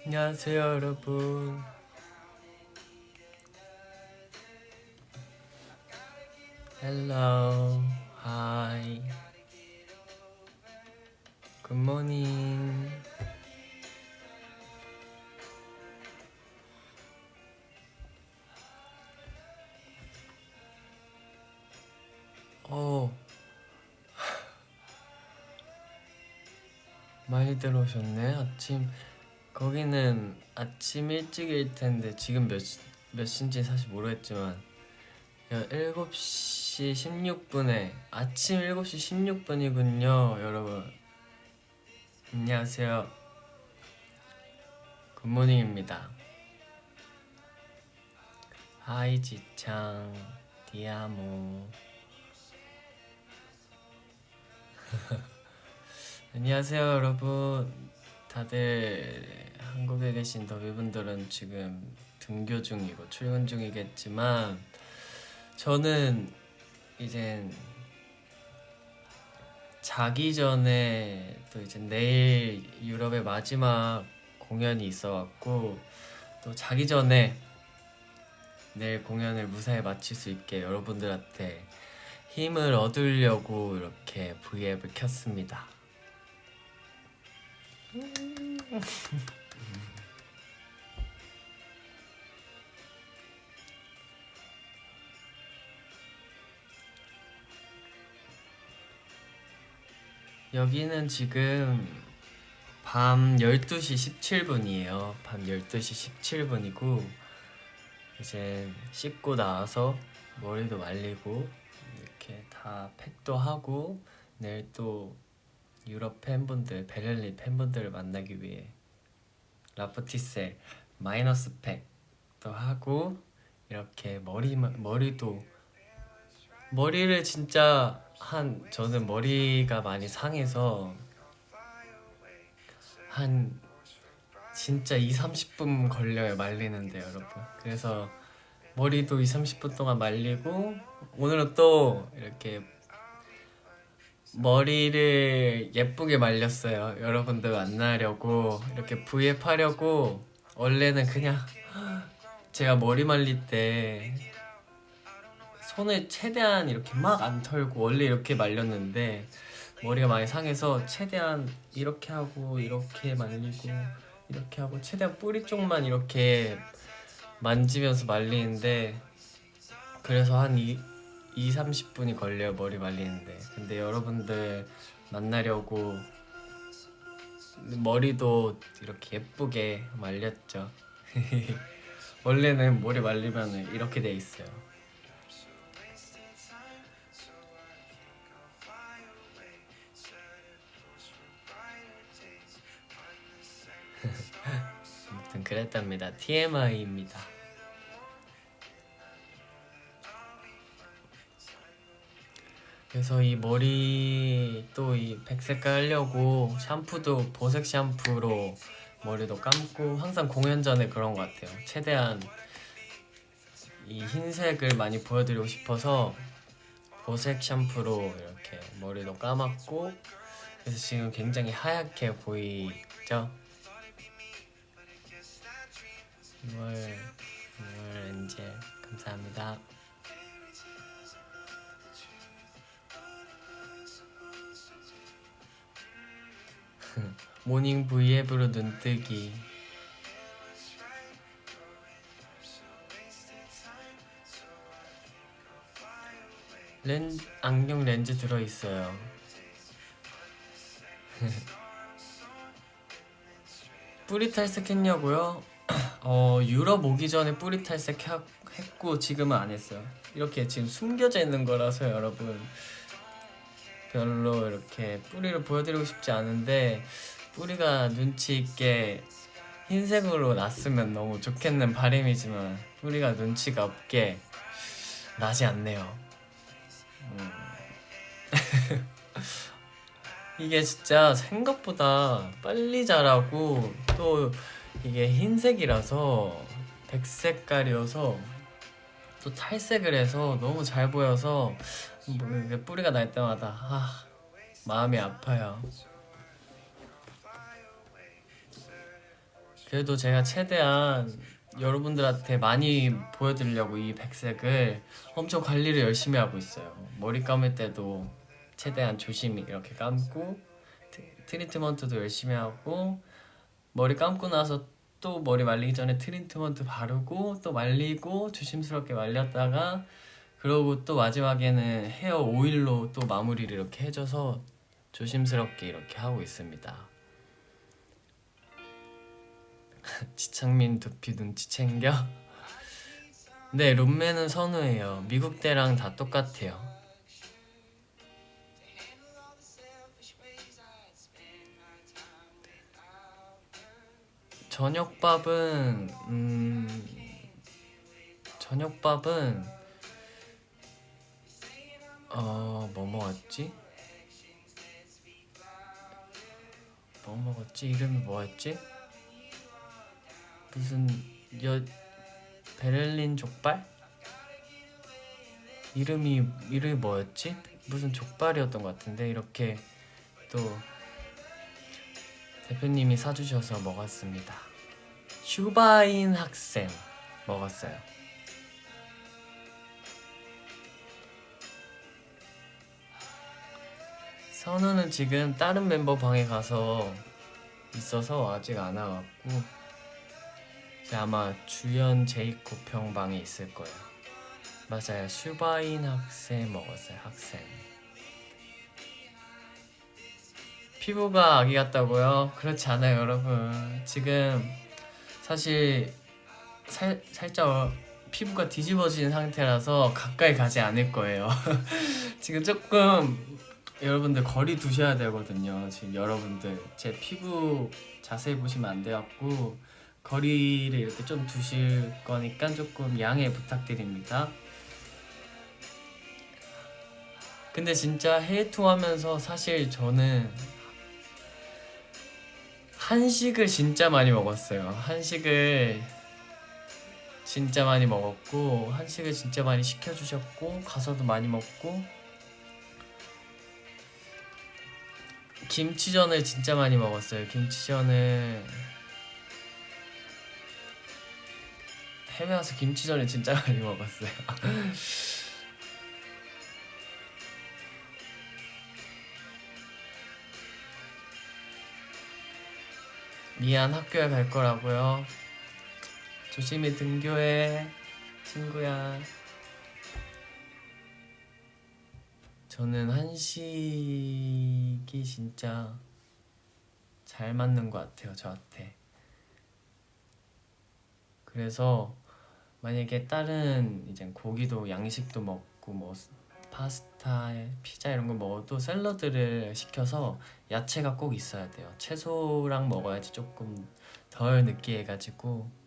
안녕하세요 여러분. Hello, hi, good morning. 어, 많이 들어오셨네. 거기는 아침 일찍일 텐데 지금 몇 시인지 사실 모르겠지만 7시 16분에 아침 7시 16분이군요 여러분. 안녕하세요. 굿모닝입니다. 하이 지창 디아모. 안녕하세요 여러분. 다들 한국에 계신 더비분들은 지금 등교 중이고 출근 중이겠지만 저는 이젠 자기 전에 또 이제 내일 유럽의 마지막 공연이 있어갖고 또 자기 전에 내일 공연을 무사히 마칠 수 있게 여러분들한테 힘을 얻으려고 이렇게 V앱을 켰습니다. 여기는 지금 밤 12시 17분이에요. 밤 12시 17분이고 이제 씻고 나와서 머리도 말리고 이렇게 다 팩도 하고 내일 또 유럽 팬분들, 베를린 팬분들을 만나기 위해 라프티세 마이너스 팩도 하고 이렇게 머리를 진짜 저는 머리가 많이 상해서 한 진짜 2-30분 걸려요 말리는데 여러분. 그래서 머리도 2-30분 동안 말리고 오늘은 또 이렇게 머리를 예쁘게 말렸어요. 여러분들 만나려고 이렇게 V앱 하려고. 원래는 그냥 제가 머리 말릴 때 손을 최대한 이렇게 막 안 털고 원래 이렇게 말렸는데 머리가 많이 상해서 최대한 이렇게 하고 이렇게 말리고 이렇게 하고 최대한 뿌리 쪽만 이렇게 만지면서 말리는데 그래서 한 2-30분이 걸려요 머리 말리는데. 근데 여러분들 만나려고 머리도 이렇게 예쁘게 말렸죠. 원래는 머리 말리면 이렇게 돼 있어요. 아무튼 그랬답니다. TMI입니다. 그래서 이 머리 또 이 백색깔 하려고 샴푸도 보색 샴푸로 머리도 감고 항상 공연 전에 그런 것 같아요. 최대한 이 흰색을 많이 보여드리고 싶어서 보색 샴푸로 이렇게 머리도 감았고 그래서 지금 굉장히 하얗게 보이죠? 6월 엔젤 감사합니다. 모닝 V앱으로 눈뜨기. 안경 렌즈 들어있어요. 뿌리 탈색했냐고요? 유럽 오기 전에 뿌리 탈색했고 지금은 안 했어요. 이렇게 지금 숨겨져 있는 거라서 여러분 별로 이렇게 뿌리를 보여드리고 싶지 않은데 뿌리가 눈치 있게 흰색으로 났으면 너무 좋겠는 바람이지만 뿌리가 눈치가 없게 나지 않네요. 이게 진짜 생각보다 빨리 자라고 또 이게 흰색이라서 백색깔이어서 또 탈색을 해서 너무 잘 보여서 뭐 뿌리가 날 때마다 마음이 아파요. 그래도 제가 최대한 여러분들한테 많이 보여드리려고 이 백색을 엄청 관리를 열심히 하고 있어요. 머리 감을 때도 최대한 조심히 이렇게 감고 트리트먼트도 열심히 하고 머리 감고 나서 또 머리 말리기 전에 트리트먼트 바르고 또 말리고 조심스럽게 말렸다가 그러고 또 마지막에는 헤어 오일로 또 마무리를 이렇게 해줘서 조심스럽게 이렇게 하고 있습니다. 지창민 두피 눈치 챙겨? 네, 룸메는 선우예요. 미국 때랑 다 똑같아요. 저녁밥은 뭐 먹었지? 이름이 뭐였지? 무슨 베를린 족발? 이름이 뭐였지? 무슨 족발이었던 것 같은데 이렇게 또 대표님이 사주셔서 먹었습니다. 슈바인 학생 먹었어요. 선우는 지금 다른 멤버 방에 가서 있어서 아직 안 와갖고 아마 주연 제이콥 형 방에 있을 거예요. 맞아요. 슈바인 학생 먹었어요. 학생. 피부가 아기 같다고요? 그렇지 않아요, 여러분. 지금 사실 살짝 피부가 뒤집어진 상태라서 가까이 가지 않을 거예요. 지금 조금 여러분들 거리 두셔야 되거든요. 지금 여러분들 제 피부 자세히 보시면 안 돼갖고 거리를 이렇게 좀 두실 거니까 조금 양해 부탁드립니다. 근데 진짜 해외투 하면서 사실 저는 한식을 진짜 많이 먹었어요. 한식을 진짜 많이 먹었고 한식을 진짜 많이 시켜주셨고 가서도 많이 먹고 김치전을 진짜 많이 먹었어요. 김치전을 해외 와서 김치전을 진짜 많이 먹었어요. 미안, 학교에 갈 거라고요. 조심히 등교해, 친구야. 저는 한식이 진짜 잘 맞는 것 같아요, 저한테. 그래서 만약에 다른 이제 고기도 양식도 먹고 뭐 파스타, 피자 이런 거 먹어도 샐러드를 시켜서 야채가 꼭 있어야 돼요. 채소랑 먹어야지 조금 덜 느끼해가지고.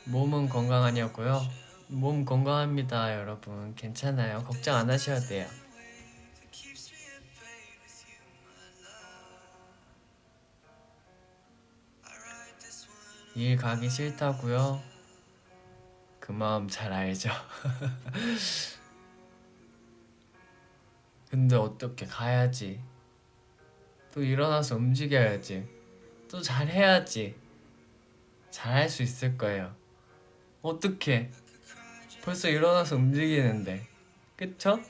몸은 건강하냐고요? 몸 건강합니다, 여러분. 괜찮아요. 걱정 안 하셔야 돼요. 일 가기 싫다고요? 그 마음 잘 알죠. 근데 어떻게 가야지. 또 일어나서 움직여야지. 또 잘해야지. 잘할 수 있을 거예요. 어떻게? 벌써 일어나서 움직이는데. 그쵸?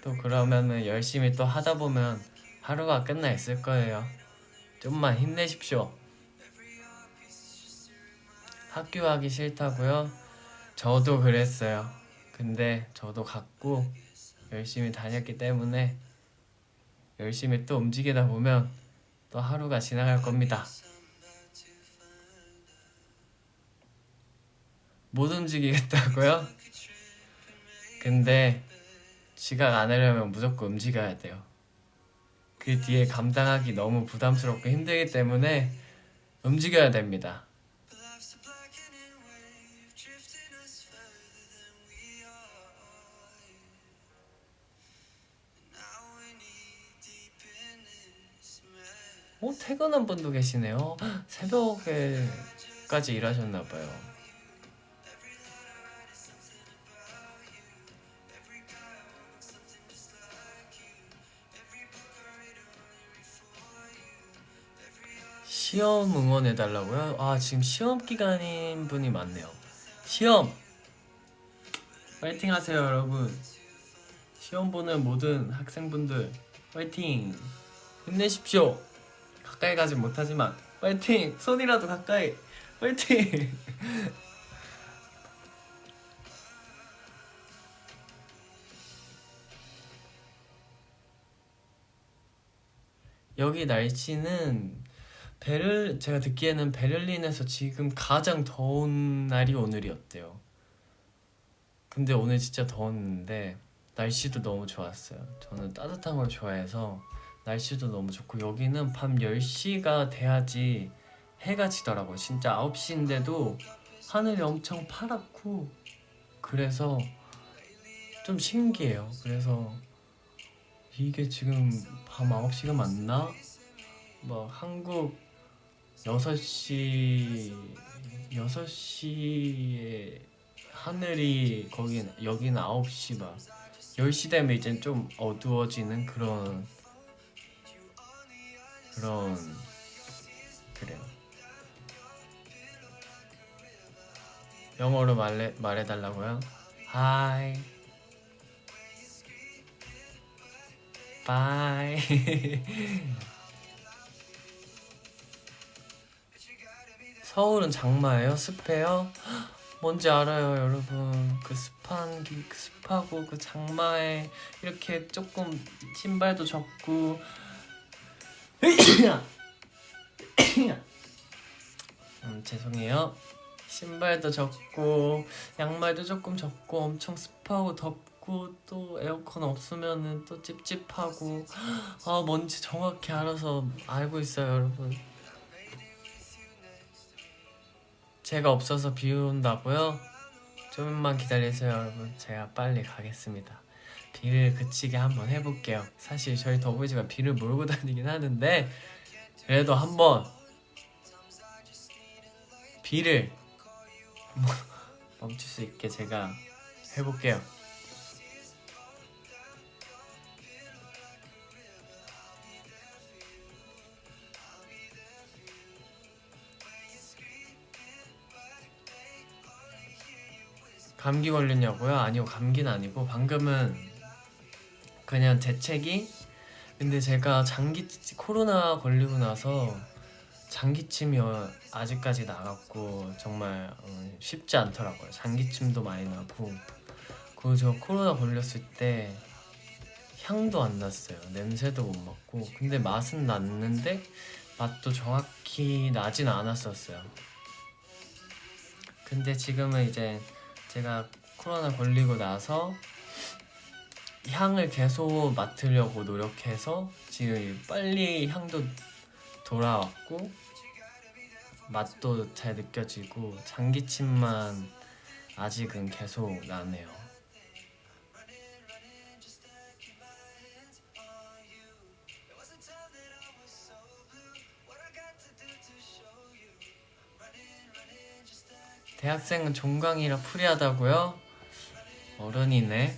또 그러면은 열심히 또 하다 보면 하루가 끝나 있을 거예요. 좀만 힘내십시오. 학교 가기 싫다고요? 저도 그랬어요. 근데 저도 갔고 열심히 다녔기 때문에 열심히 또 움직이다 보면 또 하루가 지나갈 겁니다. 못 움직이겠다고요? 근데 지각 안 하려면 무조건 움직여야 돼요. 그 뒤에 감당하기 너무 부담스럽고 힘들기 때문에 움직여야 됩니다. 퇴근한 분도 계시네요. 새벽에까지 일하셨나봐요. 시험 응원해달라고요? 아, 지금 시험 기간인 분이 많네요. 시험! 파이팅 하세요, 여러분. 시험 보는 모든 학생분들 파이팅! 힘내십시오. 가까이 가진 못하지만 파이팅! 손이라도 가까이 파이팅! 여기 날씨는 제가 듣기에는 베를린에서 지금 가장 더운 날이 오늘이었대요. 근데 오늘 진짜 더웠는데 날씨도 너무 좋았어요. 저는 따뜻한 걸 좋아해서 날씨도 너무 좋고, 여기는 밤 10시가 돼야지 해가 지더라고요. 진짜 9시인데도 하늘이 엄청 파랗고, 그래서 좀 신기해요. 그래서 이게 지금 밤 9시가 맞나? 뭐 한국 6시에 하늘이 여기는 9시 막 10시 되면 이제 좀 어두워지는 그래요. 영어로 말해달라고요? Hi, bye. 서울은 장마예요? 습해요? 뭔지 알아요, 여러분. 그 습하고 그 장마에 이렇게 조금 신발도 젖고 죄송해요. 신발도 젖고 양말도 조금 젖고 엄청 습하고 덥고 또 에어컨 없으면은 또 찝찝하고, 아, 뭔지 정확히 알고 있어요, 여러분. 제가 없어서 비 온다고요? 좀만 기다리세요, 여러분. 제가 빨리 가겠습니다. 비를 그치게 한번 해볼게요. 사실 저희 더보이즈가 비를 몰고 다니긴 하는데 그래도 한번 비를 멈출 수 있게 제가 해볼게요. 감기 걸렸냐고요? 아니요, 감기는 아니고 방금은 그냥 재채기? 근데 제가 코로나 걸리고 나서 장기침이 아직까지 나갔고 정말 쉽지 않더라고요. 장기침도 많이 나고, 그리고 저 코로나 걸렸을 때 향도 안 났어요. 냄새도 못 맡고. 근데 맛은 났는데 맛도 정확히 나진 않았었어요. 근데 지금은 이제 제가 코로나 걸리고 나서 향을 계속 맡으려고 노력해서 지금 빨리 향도 돌아왔고 맛도 잘 느껴지고, 장기침만 아직은 계속 나네요. 대학생은 종강이라 프리하다고요? 어른이네.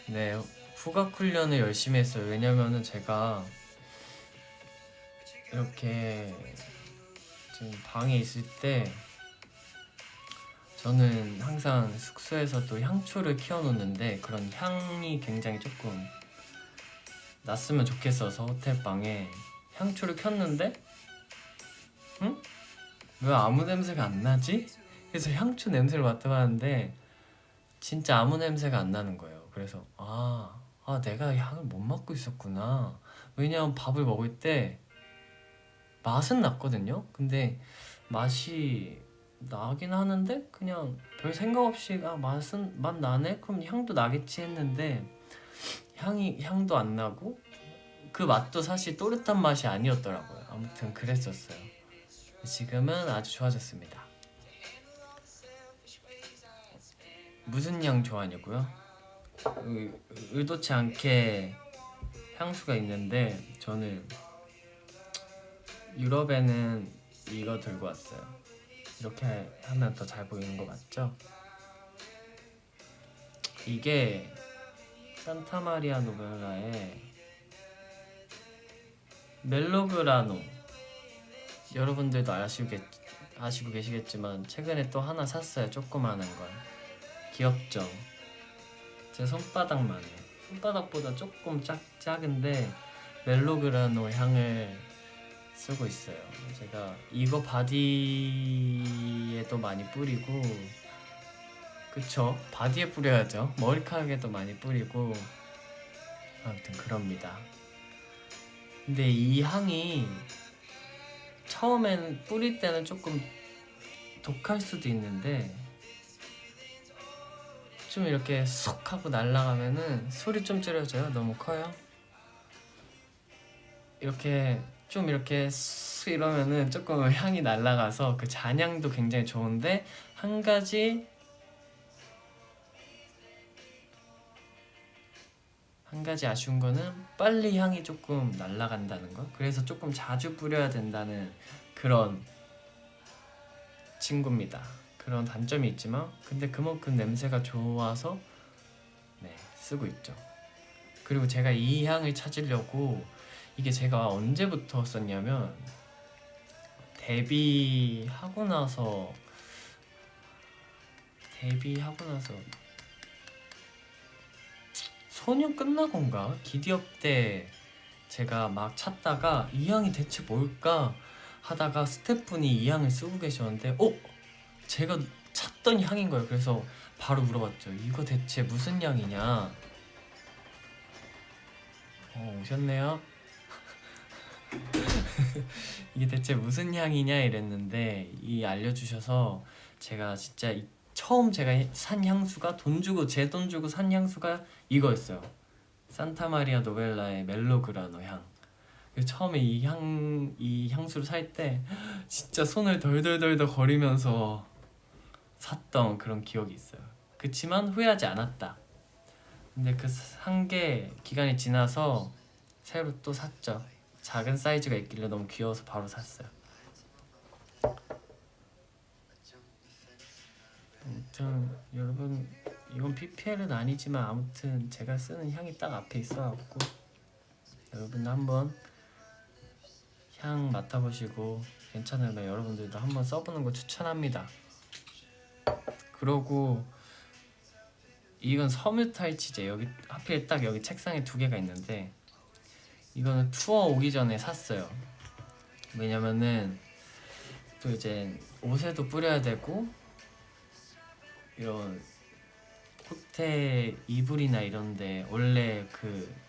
네, 후각 훈련을 열심히 했어요. 왜냐면은 제가 이렇게 지금 방에 있을 때 저는 항상 숙소에서도 향초를 키워놓는데 그런 향이 굉장히 조금 났으면 좋겠어서 호텔방에 향초를 켰는데 응? 왜 아무 냄새가 안 나지? 그래서 향초 냄새를 맡아봤는데 진짜 아무 냄새가 안 나는 거예요. 그래서 내가 향을 못 맡고 있었구나. 왜냐면 밥을 먹을 때 맛은 났거든요. 근데 맛이 나긴 하는데 그냥 별 생각 없이 맛 나네? 그럼 향도 나겠지 했는데 향도 안 나고 그 맛도 사실 또렷한 맛이 아니었더라고요. 아무튼 그랬었어요. 지금은 아주 좋아졌습니다. 무슨 향 좋아하냐고요? 의도치 않게 향수가 있는데 저는 유럽에는 이거 들고 왔어요. 이렇게 하면 더 잘 보이는 거 맞죠? 이게 산타마리아 노벨라의 멜로그라노. 여러분들도 아시고 계시겠지만 최근에 또 하나 샀어요. 조그마한 걸. 귀엽죠? 제 손바닥만 해요. 손바닥보다 조금 작은데 멜로그라노 향을 쓰고 있어요. 제가 이거 바디에도 많이 뿌리고, 그쵸? 바디에 뿌려야죠. 머리카락에도 많이 뿌리고, 아무튼 그럽니다. 근데 이 향이 처음엔 뿌릴 때는 조금 독할 수도 있는데 좀 이렇게 쏙 하고 날아가면은 소리 좀 줄여져요. 너무 커요. 이렇게 좀 이렇게 쑥 이러면은 조금 향이 날아가서 그 잔향도 굉장히 좋은데, 한 가지 아쉬운 거는 빨리 향이 조금 날아간다는 거. 그래서 조금 자주 뿌려야 된다는 그런 친구입니다. 그런 단점이 있지만 근데 그만큼 냄새가 좋아서 네, 쓰고 있죠. 그리고 제가 이 향을 찾으려고, 이게 제가 언제부터 썼냐면 데뷔하고 나서 소년 끝나건가? 기디업 때 제가 막 찾다가 이 향이 대체 뭘까 하다가 스태프분이 이 향을 쓰고 계셨는데 제가 찾던 향인 거예요. 그래서 바로 물어봤죠. 이거 대체 무슨 향이냐? 오셨네요. 이게 대체 무슨 향이냐 이랬는데 알려주셔서 제가 진짜 처음 제가 산 향수가 제 돈 주고 산 향수가 이거였어요. 산타마리아 노벨라의 멜로그라노 향. 처음에 이 향수를 살 때 진짜 손을 덜덜덜덜 거리면서 샀던 그런 기억이 있어요. 그치만 후회하지 않았다. 근데 그 산 게 기간이 지나서 새로 또 샀죠. 작은 사이즈가 있길래 너무 귀여워서 바로 샀어요. 아무튼 여러분, 이건 PPL은 아니지만 아무튼 제가 쓰는 향이 딱 앞에 있어갖고 여러분 한번 향 맡아보시고 괜찮으면 여러분들도 한번 써보는 거 추천합니다. 그러고 이건 섬유탈취제, 여기 하필 딱 여기 책상에 2개가 있는데 이거는 투어 오기 전에 샀어요. 왜냐면은 또 이제 옷에도 뿌려야 되고 이런 호텔 이불이나 이런데 원래 그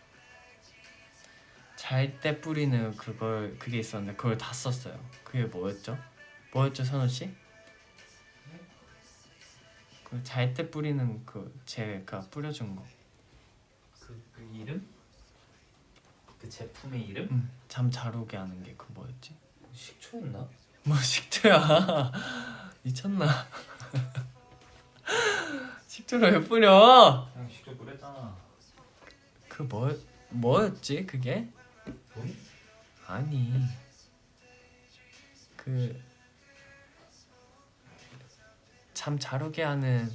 잘 때 뿌리는 그게 있었는데 그걸 다 썼어요. 그게 뭐였죠 선우씨? 그 잘 때 뿌리는 제가 뿌려준 거. 그 이름? 그 제품의 이름? 잠 잘 오게 하는 게 뭐였지? 식초였나? 뭐 식초야. 미쳤나? 식초를 왜 뿌려? 그냥 식초 뿌렸잖아. 뭐였지 그게? 돈? 아니 잠 잘 오게 하는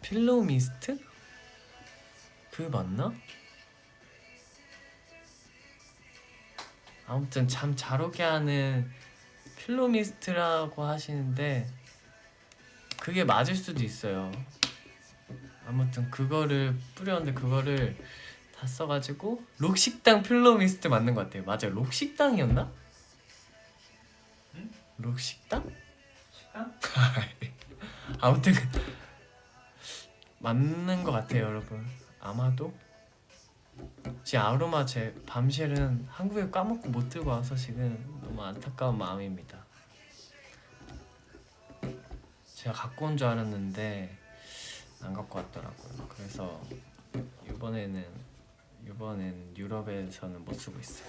필로우 미스트? 그게 맞나? 아무튼 잠 잘 오게 하는 필로우 미스트라고 하시는데 그게 맞을 수도 있어요. 아무튼 그거를 뿌렸는데 그거를 다 써가지고 록식당 필로우 미스트 맞는 것 같아요. 맞아요. 록식당이었나? 응? 록식당? 식당? 아무튼 맞는 것 같아요 여러분. 아마도 제 아로마 제 밤쉘은 한국에 까먹고 못 들고 와서 지금 너무 안타까운 마음입니다. 제가 갖고 온 줄 알았는데 안 갖고 왔더라고요. 그래서 이번엔 유럽에서는 못 쓰고 있어요.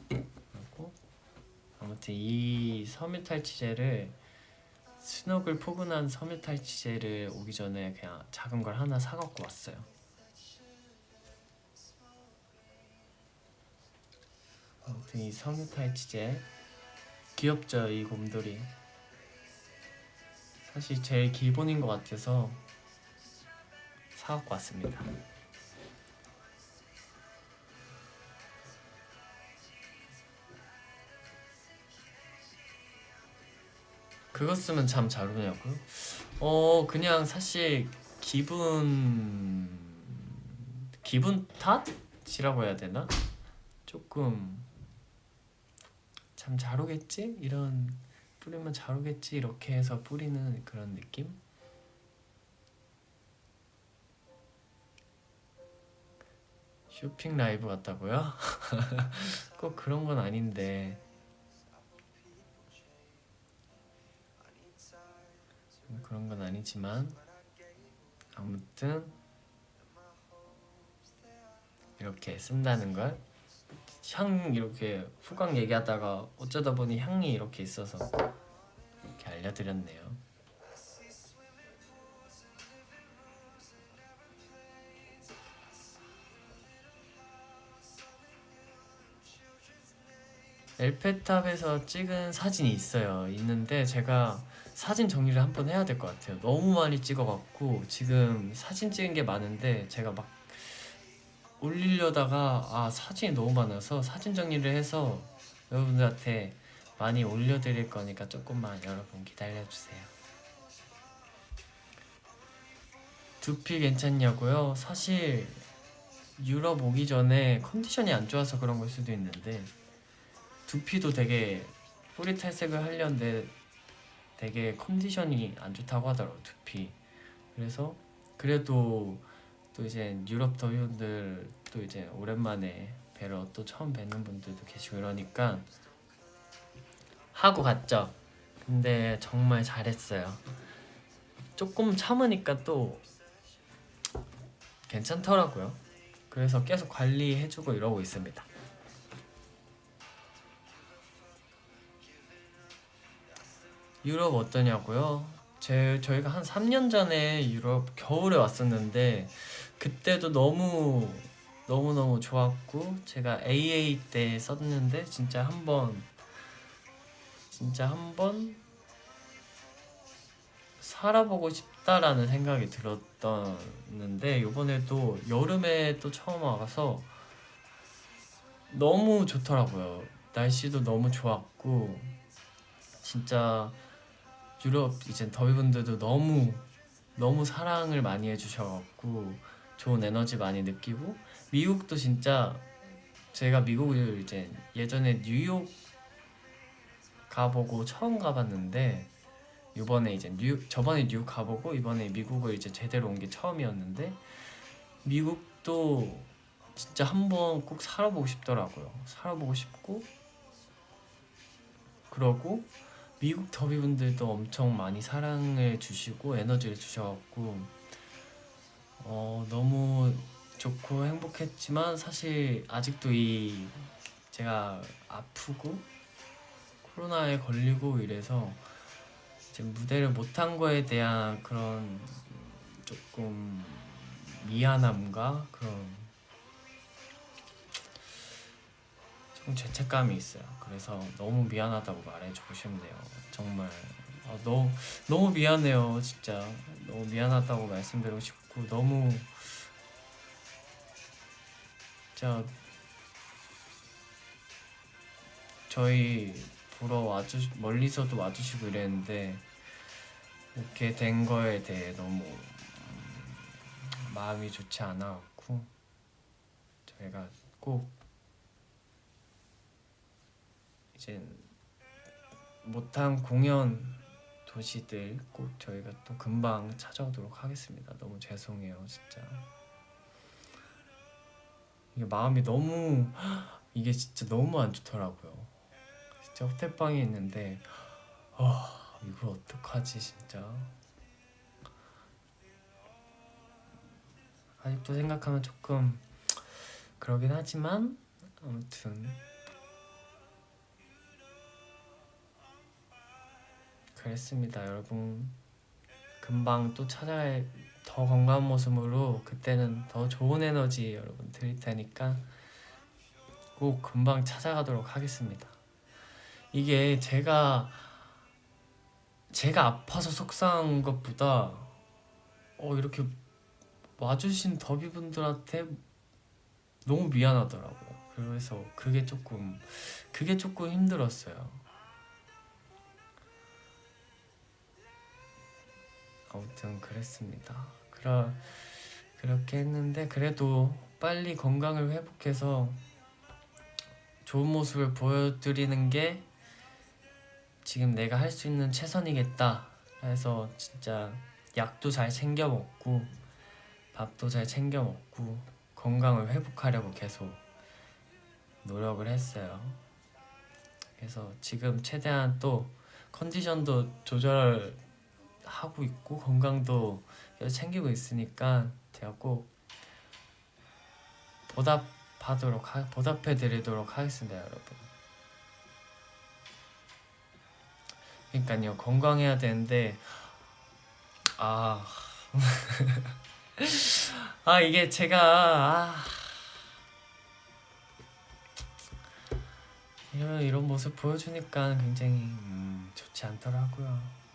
그리고 아무튼 이 섬유탈취제를 스노글 포근한 섬유탈취제를 오기 전에 그냥 작은 걸 하나 사갖고 왔어요. 아무튼 이 섬유탈취제 귀엽죠? 이 곰돌이 사실 제일 기본인 것 같아서 사갖고 왔습니다. 그거 쓰면 잠 잘 오냐고요? 그냥 사실 기분 탓이라고 해야 되나? 조금 잠 잘 오겠지? 이런 뿌리면 잘 오겠지? 이렇게 해서 뿌리는 그런 느낌? 쇼핑 라이브 같다고요? 꼭 그런 건 아닌데 그런 건 아니지만 아무튼 이렇게 쓴다는 걸 향 이렇게 후광 얘기하다가 어쩌다 보니 향이 이렇게 있어서 이렇게 알려드렸네요. 엘페탑에서 찍은 사진이 있는데 제가 사진 정리를 한번 해야 될 것 같아요. 너무 많이 찍어갖고 지금 사진 찍은 게 많은데 제가 막 올리려다가 사진이 너무 많아서 사진 정리를 해서 여러분들한테 많이 올려드릴 거니까 조금만 여러분 기다려주세요. 두피 괜찮냐고요? 사실 유럽 오기 전에 컨디션이 안 좋아서 그런 걸 수도 있는데 두피도 되게 뿌리 탈색을 하려는데 되게 컨디션이 안 좋다고 하더라고 두피. 그래서 그래도 또 이제 유럽 더위분들 또 이제 오랜만에 뵈러 또 처음 뵙는 분들도 계시고 이러니까 하고 갔죠. 근데 정말 잘했어요. 조금 참으니까 또 괜찮더라고요. 그래서 계속 관리해주고 이러고 있습니다. 유럽 어떠냐고요? 저희가 한 3년 전에 유럽 겨울에 왔었는데 그때도 너무너무 좋았고 제가 AA 때 썼는데 진짜 한번 살아보고 싶다라는 생각이 들었었는데 이번에도 여름에 또 처음 와서 너무 좋더라고요. 날씨도 너무 좋았고 진짜 유럽 이제 더위분들도 너무 사랑을 많이 해주셔갖고 좋은 에너지 많이 느끼고 미국도 진짜 제가 미국을 이제 예전에 뉴욕 가보고 처음 가봤는데 저번에 뉴욕 가보고 이번에 미국을 이제 제대로 온 게 처음이었는데 미국도 진짜 한번 꼭 살아보고 싶더라고요. 살아보고 싶고 그러고 미국 더비분들도 엄청 많이 사랑을 주시고 에너지를 주셔갖고 너무 좋고 행복했지만 사실 아직도 제가 아프고 코로나에 걸리고 이래서 지금 무대를 못한 거에 대한 그런 조금 미안함과 그런 좀 죄책감이 있어요. 그래서 너무 미안하다고 말해주고 싶네요. 정말 너무 미안해요. 진짜 너무 미안하다고 말씀드리고 싶고 너무 진짜 저희 보러 멀리서도 와주시고 이랬는데 이렇게 된 거에 대해 너무 마음이 좋지 않아갖고 저희가 꼭 이제 못한 공연 도시들 꼭 저희가 또 금방 찾아오도록 하겠습니다. 너무 죄송해요 진짜. 이게 마음이 이게 진짜 너무 안 좋더라고요. 진짜 호텔방에 있는데 이걸 어떡하지 진짜. 아직도 생각하면 조금 그러긴 하지만 아무튼 그랬습니다. 여러분 금방 또 더 건강한 모습으로 그때는 더 좋은 에너지 여러분 드릴 테니까 꼭 금방 찾아가도록 하겠습니다. 이게 제가 제가 아파서 속상한 것보다 이렇게 와주신 더비분들한테 너무 미안하더라고요. 그래서 그게 조금 힘들었어요. 아무튼 그랬습니다. 그렇게 했는데 그래도 빨리 건강을 회복해서 좋은 모습을 보여드리는 게 지금 내가 할 수 있는 최선이겠다 해서 진짜 약도 잘 챙겨 먹고 밥도 잘 챙겨 먹고 건강을 회복하려고 계속 노력을 했어요. 그래서 지금 최대한 또 컨디션도 조절하고 있고 건강도 계속 챙기고 있으니까 제가 꼭 보답해드리도록 하겠습니다, 여러분. 그러니까요, 건강해야 되는데 이게 제가 이런 모습 보여주니까 굉장히 좋지 않더라고요.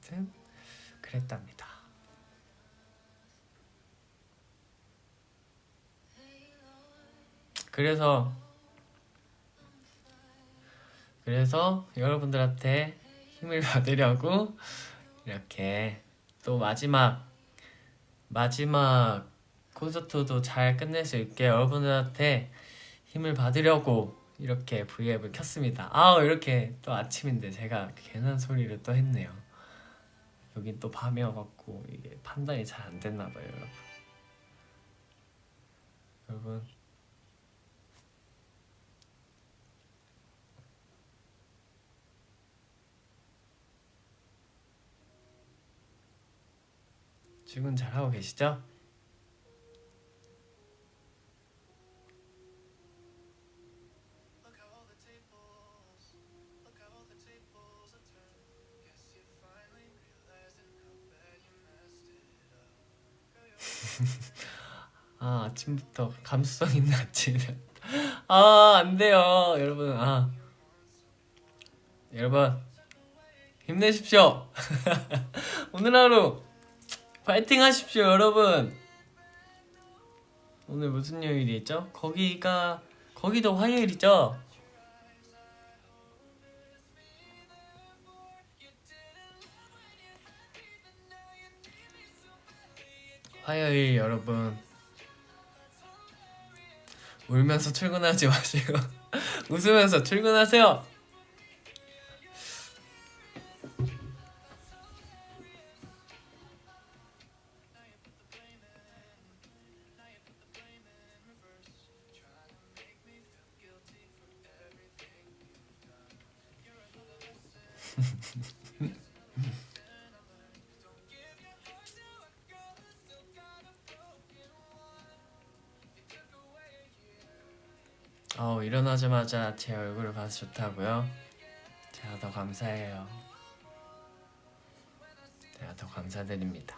아무튼 그랬답니다. 그래서 여러분들한테 힘을 받으려고 이렇게 또 마지막 콘서트도 잘 끝낼 수 있게 여러분들한테 힘을 받으려고 이렇게 V앱을 켰습니다. 이렇게 또 아침인데 제가 괜한 소리를 또 했네요. 여긴 또 밤이어갖고 이게 판단이 잘 안 됐나봐요, 여러분. 출근 잘하고 계시죠? 아침부터 감수성 있는 아침. 안 돼요, 여러분. 여러분 힘내십시오. 오늘 하루 파이팅 하십시오, 여러분. 오늘 무슨 요일이 있죠? 거기도 화요일이죠? 화요일 여러분 울면서 출근하지 마시고 웃으면서 출근하세요. 일어나자마자 제 얼굴을 봐서 좋다고요? 제가 더 감사해요. 제가 더 감사드립니다.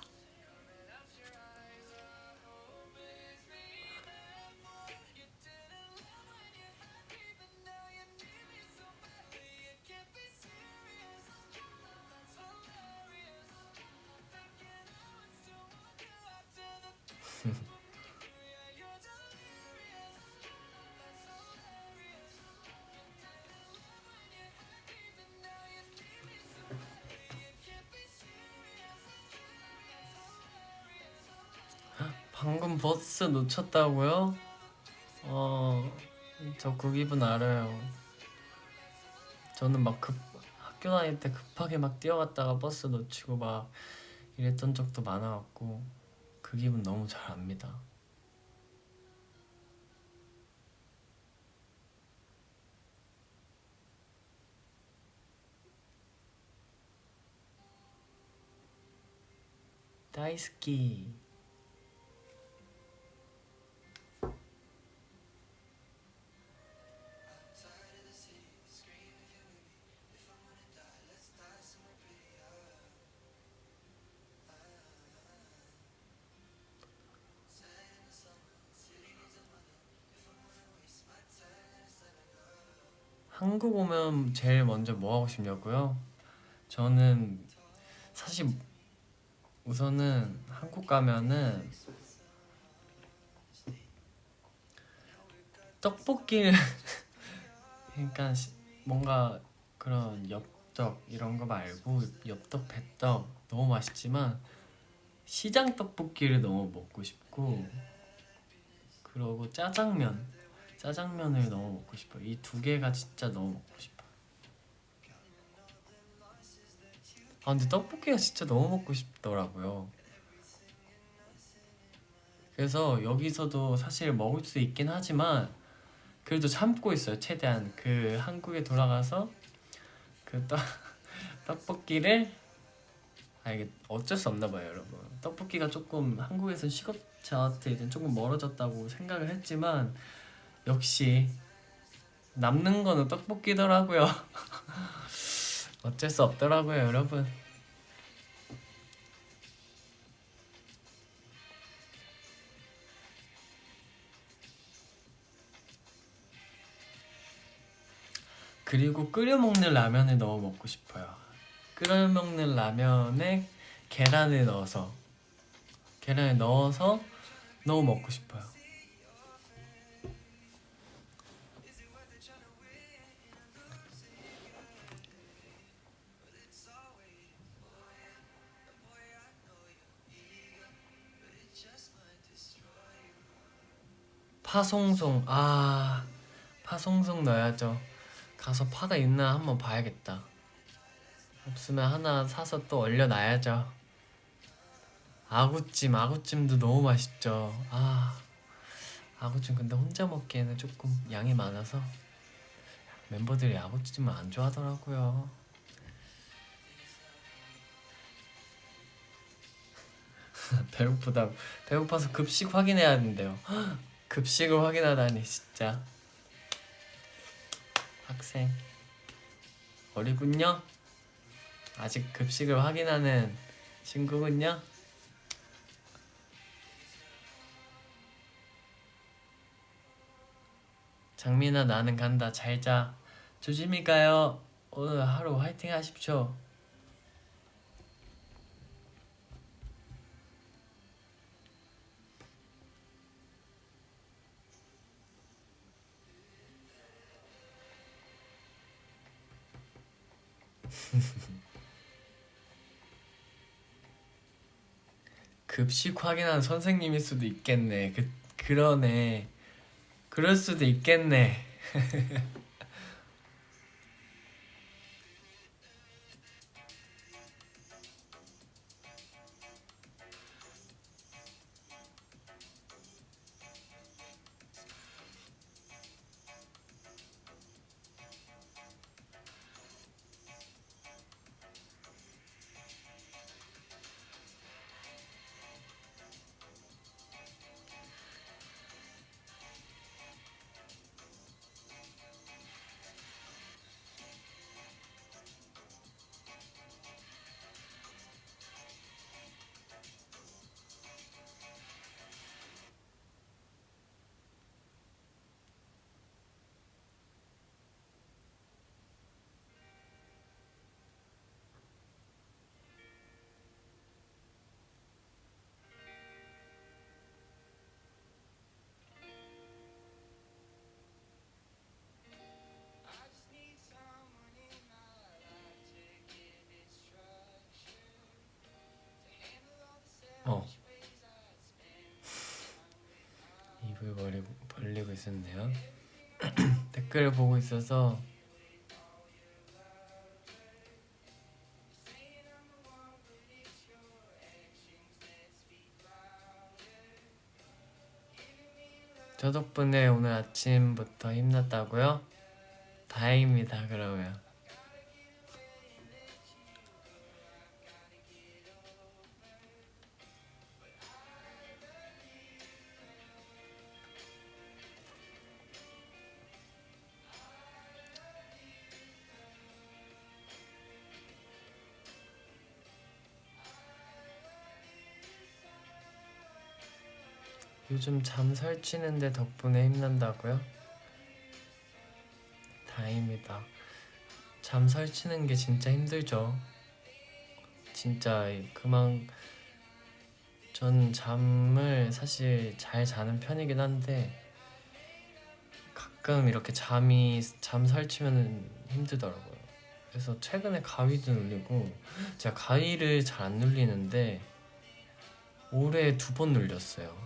방금 버스 놓쳤다고요? 저 그 기분 알아요. 저는 학교 다닐 때 급하게 막 뛰어갔다가 버스 놓치고 막 이랬던 적도 많아갖고 그 기분 너무 잘 압니다. 다이스키. 한국 오면 제일 먼저 뭐 하고 싶냐고요? 저는 사실 우선은 한국 가면은 떡볶이를 그러니까 뭔가 그런 엽떡 이런 거 말고 엽떡, 배떡 너무 맛있지만 시장 떡볶이를 너무 먹고 싶고, 그러고 짜장면을 너무 먹고 싶어. 이 두 개가 진짜 너무 먹고 싶어. 아 근데 떡볶이가 진짜 너무 먹고 싶더라고요. 그래서 여기서도 사실 먹을 수 있긴 하지만 그래도 참고 있어요. 최대한 그 한국에 돌아가서 그 떡볶이를, 아 이게 어쩔 수 없나 봐요 여러분. 떡볶이가 조금 한국에선 식업 저한테 이제 조금 멀어졌다고 생각을 했지만 역시 남는 거는 떡볶이더라고요. 어쩔 수 없더라고요 여러분. 그리고 끓여 먹는 라면을 너무 먹고 싶어요. 끓여 먹는 라면에 계란을 넣어서 너무 먹고 싶어요. 파송송, 파송송 넣어야죠. 가서 파가 있나 한번 봐야겠다. 없으면 하나 사서 또 얼려놔야죠. 아구찜도 너무 맛있죠. 아구찜 근데 혼자 먹기에는 조금 양이 많아서 멤버들이 아구찜을 안 좋아하더라고요. 배고파서 급식 확인해야 된대요. 급식을 확인하다니 진짜 학생 어리군요. 아직 급식을 확인하는 친구군요. 장민아 나는 간다. 잘자. 조심히 가요. 오늘 하루 화이팅 하십시오. 급식 확인하는 선생님일 수도 있겠네. 그러네. 그럴 수도 있겠네. 입을 벌리고 있었네요. 댓글을 보고 있어서. 저 덕분에 오늘 아침부터 힘났다고요? 다행입니다. 그러면 요즘 잠 설치는데 덕분에 힘난다고요? 다행입니다. 잠 설치는 게 진짜 힘들죠. 진짜 전 잠을 사실 잘 자는 편이긴 한데 가끔 이렇게 잠 설치면 힘들더라고요. 그래서 최근에 가위도 눌리고, 제가 가위를 잘 안 눌리는데 올해 2번 눌렸어요.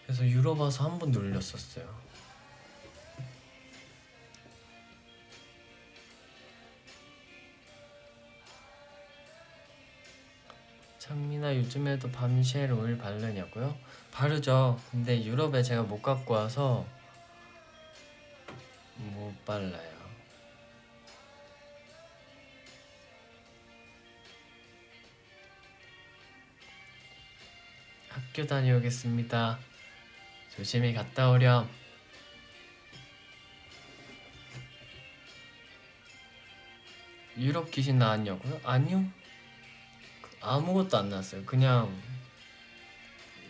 그래서 유럽 와서 1번 눌렸었어요. 창민아, 요즘에도 밤쉘 오일 바르냐고요? 바르죠. 근데 유럽에 제가 못 갖고 와서 못 발라요. 학교 다녀오겠습니다. 조심히 갔다 오렴. 유럽 귀신 나왔냐고요? 아니요. 아무것도 안 나왔어요. 그냥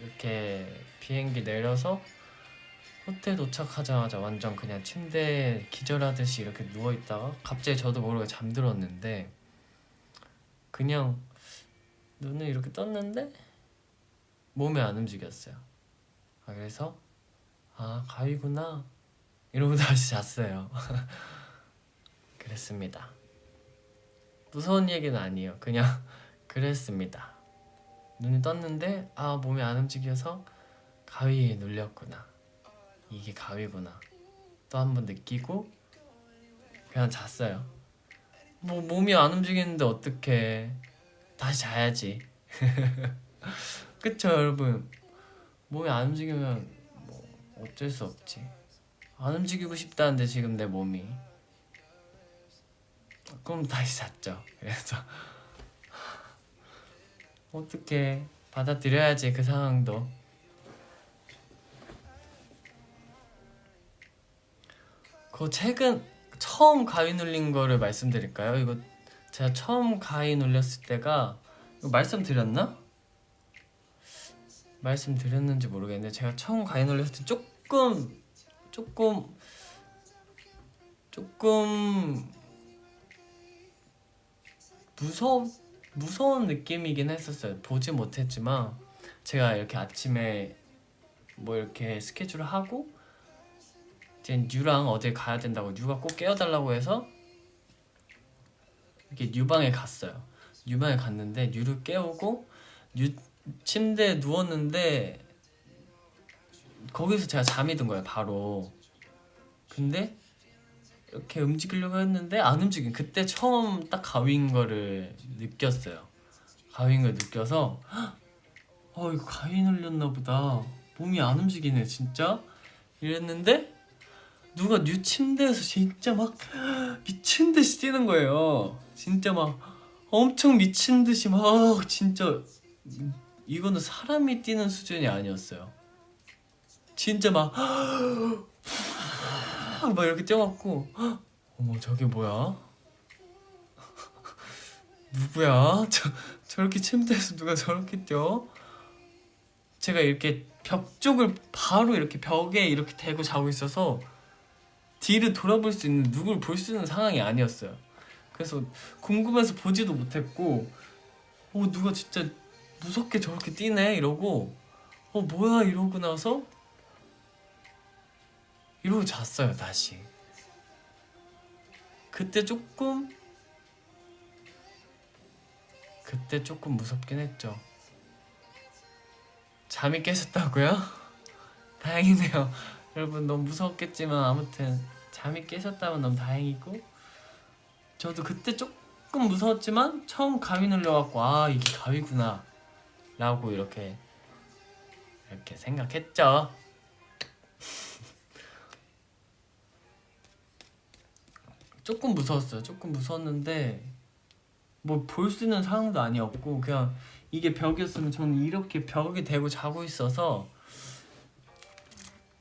이렇게 비행기 내려서 호텔 도착하자마자 완전 그냥 침대에 기절하듯이 이렇게 누워있다가 갑자기 저도 모르게 잠들었는데, 그냥 눈을 이렇게 떴는데 몸이 안 움직였어요. 그래서 가위구나 이러고 다시 잤어요. 그랬습니다. 무서운 얘기는 아니에요. 그냥 그랬습니다. 눈이 떴는데 몸이 안 움직여서 가위에 눌렸구나, 이게 가위구나 또 한 번 느끼고 그냥 잤어요. 뭐 몸이 안 움직이는데 어떡해, 다시 자야지. 그쵸 여러분? 몸이 안 움직이면 뭐 어쩔 수 없지. 안 움직이고 싶다는데 지금 내 몸이, 그럼 다시 잤죠. 그래서 어떻게 받아들여야지 그 상황도. 그거 처음 가위 눌린 거를 말씀드릴까요? 이거 제가 처음 가위 눌렸을 때가, 이거 말씀드렸나? 말씀드렸는지 모르겠는데, 제가 처음 가위 눌렸을 때 조금 무서운 느낌이긴 했었어요. 보지 못했지만 제가 이렇게 아침에 뭐 이렇게 스케줄을 하고 이제 뉴랑 어딜 가야 된다고, 뉴가 꼭 깨워달라고 해서 이렇게 뉴방에 갔어요. 뉴방에 갔는데 뉴를 깨우고 뉴 침대에 누웠는데 거기서 제가 잠이 든 거예요, 바로. 근데 이렇게 움직이려고 했는데 안 움직인, 그때 처음 딱 가위인 거를 느꼈어요. 가위인 걸 느껴서 이거 가위 눌렸나 보다, 몸이 안 움직이네 진짜, 이랬는데 누가 뉴 침대에서 진짜 막 미친 듯이 뛰는 거예요. 진짜 막 엄청 미친 듯이 막, 진짜 이거는 사람이 뛰는 수준이 아니었어요. 진짜 막 이렇게 뛰어갖고, 어머 저게 뭐야? 누구야? 저렇게 침대에서 누가 저렇게 뛰어? 제가 이렇게 벽 쪽을 바로 이렇게 벽에 이렇게 대고 자고 있어서 뒤를 돌아볼 수 있는, 누굴 볼 수 있는 상황이 아니었어요. 그래서 궁금해서 보지도 못했고, 누가 진짜 무섭게 저렇게 뛰네 이러고, 뭐야 이러고 나서 이러고 잤어요 다시. 그때 조금 무섭긴 했죠. 잠이 깨셨다고요? 다행이네요. 여러분 너무 무서웠겠지만 아무튼 잠이 깨셨다면 너무 다행이고, 저도 그때 조금 무서웠지만 처음 가위 눌려갖고 이게 가위구나 라고 이렇게 생각했죠. 조금 무서웠어요. 조금 무서웠는데 뭐 볼 수 있는 상황도 아니었고, 그냥 이게 벽이었으면 저는 이렇게 벽에 대고 자고 있어서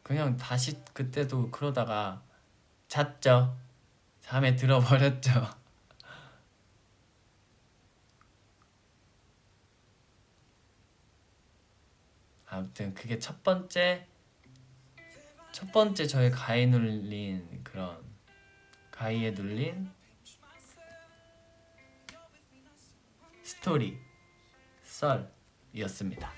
그냥 다시 그때도 그러다가 잤죠. 잠에 들어버렸죠. 아무튼 그게 첫 번째 첫 번째 저희 가위 눌린 그런 가위에 눌린 스토리 썰이었습니다.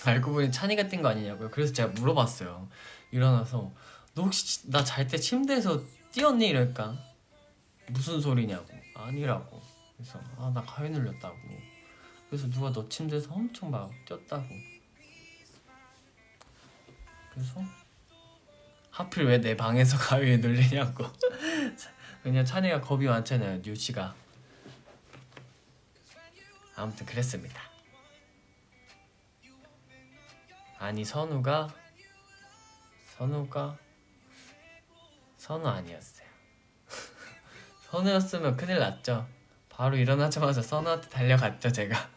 알고 보니 찬이가 뛴 거 아니냐고요. 그래서 제가 물어봤어요. 일어나서 너 혹시 나 잘 때 침대에서 뛰었니? 이럴까 무슨 소리냐고. 아니라고. 그래서 아 나 가위 눌렸다고. 그래서 누가 너 침대에서 엄청 막 뛰었다고. 그래서 하필 왜 내 방에서 가위에 눌리냐고. 왜냐면 찬이가 겁이 많잖아요, 뉴씨가. 아무튼 그랬습니다. 아니 선우 아니었어요. 선우였으면 큰일 났죠. 바로 일어나자마자 선우한테 달려갔죠, 제가.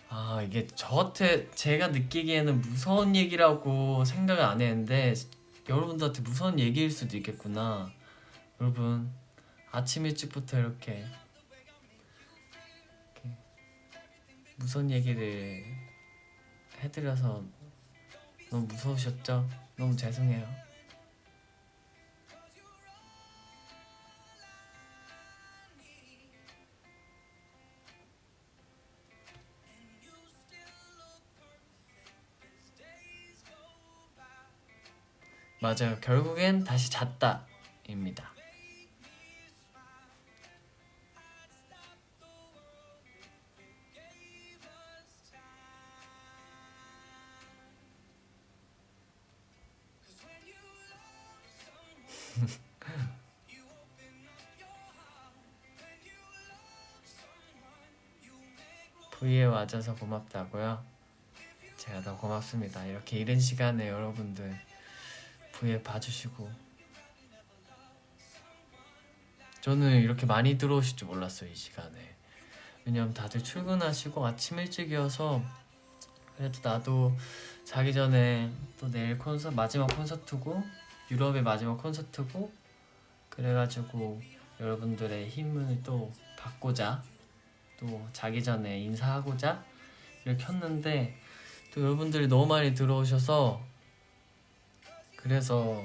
아 이게 제가 느끼기에는 무서운 얘기라고 생각을 안 했는데 여러분들한테 무서운 얘기일 수도 있겠구나. 여러분 아침 일찍부터 이렇게 무서운 얘기를 해드려서 너무 무서우셨죠? 너무 죄송해요. 맞아요. 결국엔 다시 잤다입니다. V에 와줘서 고맙다고요? 제가 더 고맙습니다. 이렇게 이른 시간에 여러분들 V에 봐주시고 저는 이렇게 많이 들어오실 줄 몰랐어요, 이 시간에. 왜냐면 다들 출근하시고 아침 일찍이어서 그래도 나도 자기 전에 또 내일 마지막 콘서트고 유럽의 마지막 콘서트고 그래가지고 여러분들의 힘을 또 받고자 또 자기 전에 인사하고자 이렇게 켰는데 또 여러분들이 너무 많이 들어오셔서 그래서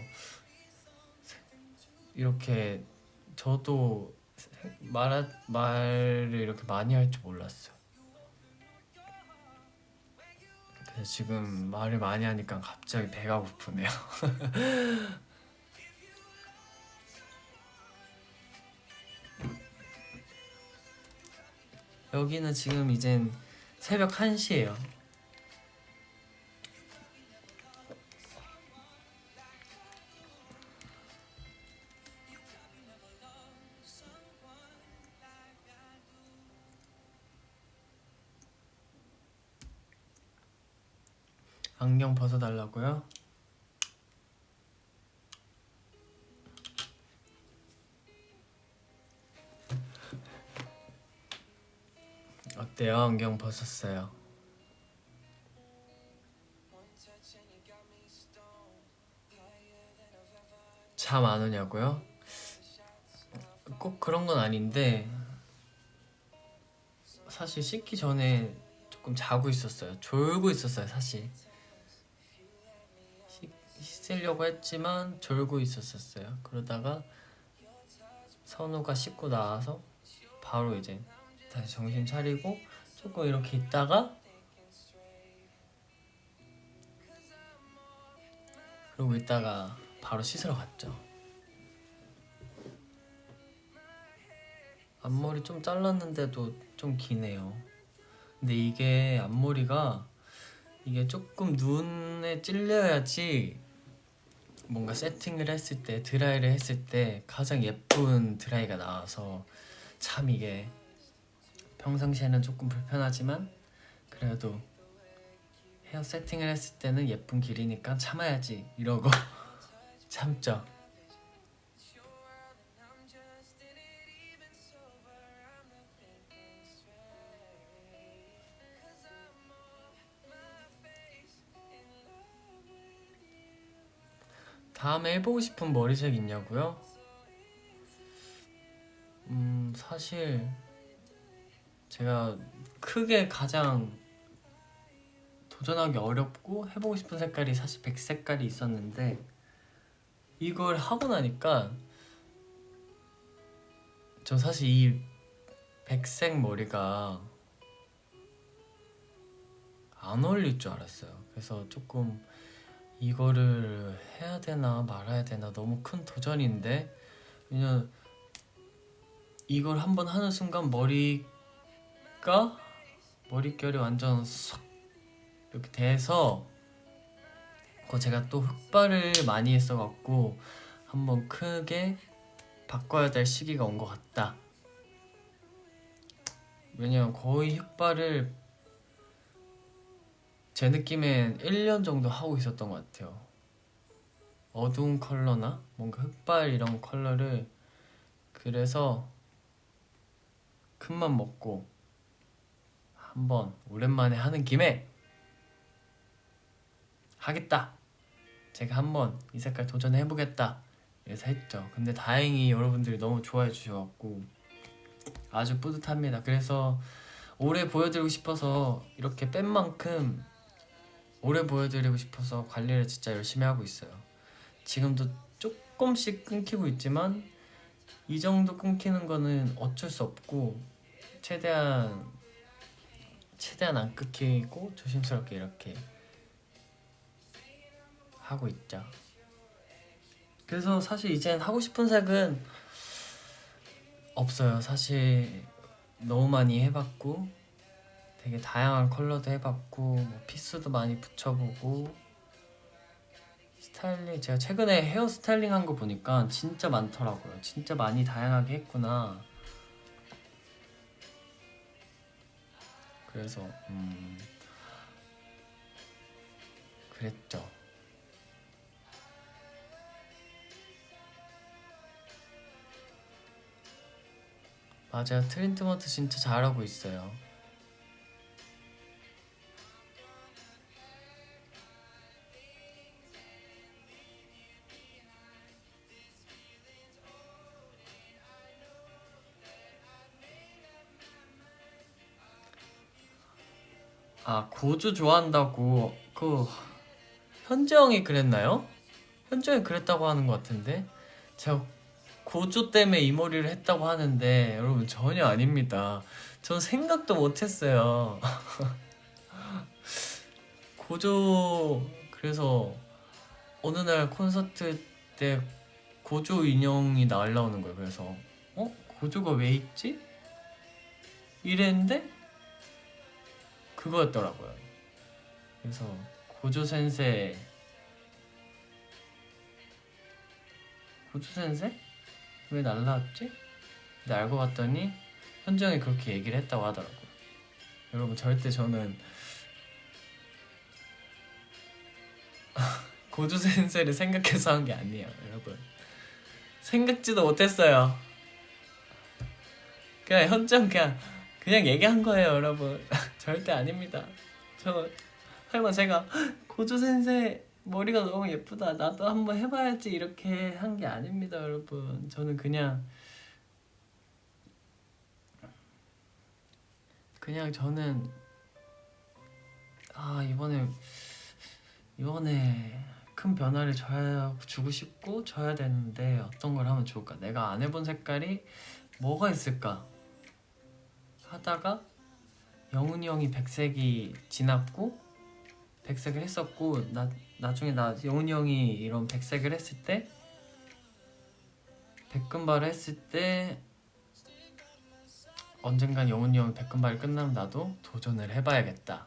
이렇게 저도 말을 이렇게 많이 할 줄 몰랐어요. 그래서 지금 말을 많이 하니까 갑자기 배가 고프네요. 여기는 지금 이젠 새벽 1시예요. 안경 벗어달라고요? 어때요? 안경 벗었어요. 잠 안 오냐고요? 꼭 그런 건 아닌데 사실 씻기 전에 조금 자고 있었어요. 졸고 있었어요, 사실. 씻으려고 했지만 졸고 있었어요. 그러다가 선우가 씻고 나와서 바로 이제 다시 정신 차리고 조금 이렇게 있다가 그러고 있다가 바로 씻으러 갔죠. 앞머리 좀 잘랐는데도 좀 기네요. 근데 이게 앞머리가 이게 조금 눈에 찔려야지 뭔가 세팅을 했을 때 드라이를 했을 때 가장 예쁜 드라이가 나와서 참 이게 평상시에는 조금 불편하지만 그래도 헤어 세팅을 했을 때는 예쁜 길이니까 참아야지 이러고 참죠. 다음에 해보고 싶은 머리색 있냐고요? 사실 제가 크게 가장 도전하기 어렵고 해보고 싶은 색깔이 사실 백색깔이 있었는데 이걸 하고 나니까 저 사실 이 백색 머리가 안 어울릴 줄 알았어요. 그래서 조금 이거를 해야 되나 말아야 되나 너무 큰 도전인데 왜냐면 이걸 한번 하는 순간 머릿결이 완전 쏙 이렇게 돼서 제가 또 흑발을 많이 했어갖고 한번 크게 바꿔야 될 시기가 온 것 같다. 왜냐면 거의 흑발을 제 느낌엔 1년 정도 하고 있었던 것 같아요. 어두운 컬러나 뭔가 흑발 이런 컬러를 그래서 큰맘 먹고 한번 오랜만에 하는 김에 하겠다. 제가 한번 이 색깔 도전해보겠다. 그래서 했죠. 근데 다행히 여러분들이 너무 좋아해 주셔갖고 아주 뿌듯합니다. 그래서 오래 보여드리고 싶어서 이렇게 뺀 만큼 오래 보여드리고 싶어서 관리를 진짜 열심히 하고 있어요. 지금도 조금씩 끊기고 있지만 이 정도 끊기는 거는 어쩔 수 없고 최대한 안 끊기고 조심스럽게 이렇게 하고 있죠. 그래서 사실 이젠 하고 싶은 색은 없어요. 사실 너무 많이 해봤고 되게 다양한 컬러도 해봤고 뭐 피스도 많이 붙여보고 스타일링 제가 최근에 헤어 스타일링 한 거 보니까 진짜 많더라고요. 진짜 많이 다양하게 했구나. 그래서 그랬죠. 맞아요. 트리트먼트 진짜 잘하고 있어요. 아, 고주 좋아한다고 현재 형이 그랬나요? 현재 형이 그랬다고 하는 것 같은데 제가 고조 때문에 이 머리를 했다고 하는데 여러분 전혀 아닙니다. 전 생각도 못했어요. 고조 그래서 어느 날 콘서트 때 고조 인형이 날라오는 거예요. 그래서 고조가 왜 있지? 이랬는데 그거였더라고요. 그래서 고조 센세 왜 날라왔지? 근데 알고 봤더니 현정이 그렇게 얘기를 했다고 하더라고요. 여러분 절대 저는 고조 센세를 생각해서 한 게 아니에요. 여러분 생각지도 못했어요. 그냥 현정 그냥 얘기한 거예요. 여러분 절대 아닙니다. 설마 제가 고조 센세 머리가 너무 예쁘다 나도 한번 해봐야지 이렇게 한 게 아닙니다. 여러분 저는 그냥 저는 이번에 큰 변화를 주고 싶고 줘야 되는데 어떤 걸 하면 좋을까? 내가 안 해본 색깔이 뭐가 있을까? 하다가 영훈이 형이 백색이 지났고 백색을 했었고 나중에 영훈이 형이 이런 백색을 했을 때 백금발을 했을 때 언젠간 영훈이 형이 백금발이 끝나면 나도 도전을 해봐야겠다.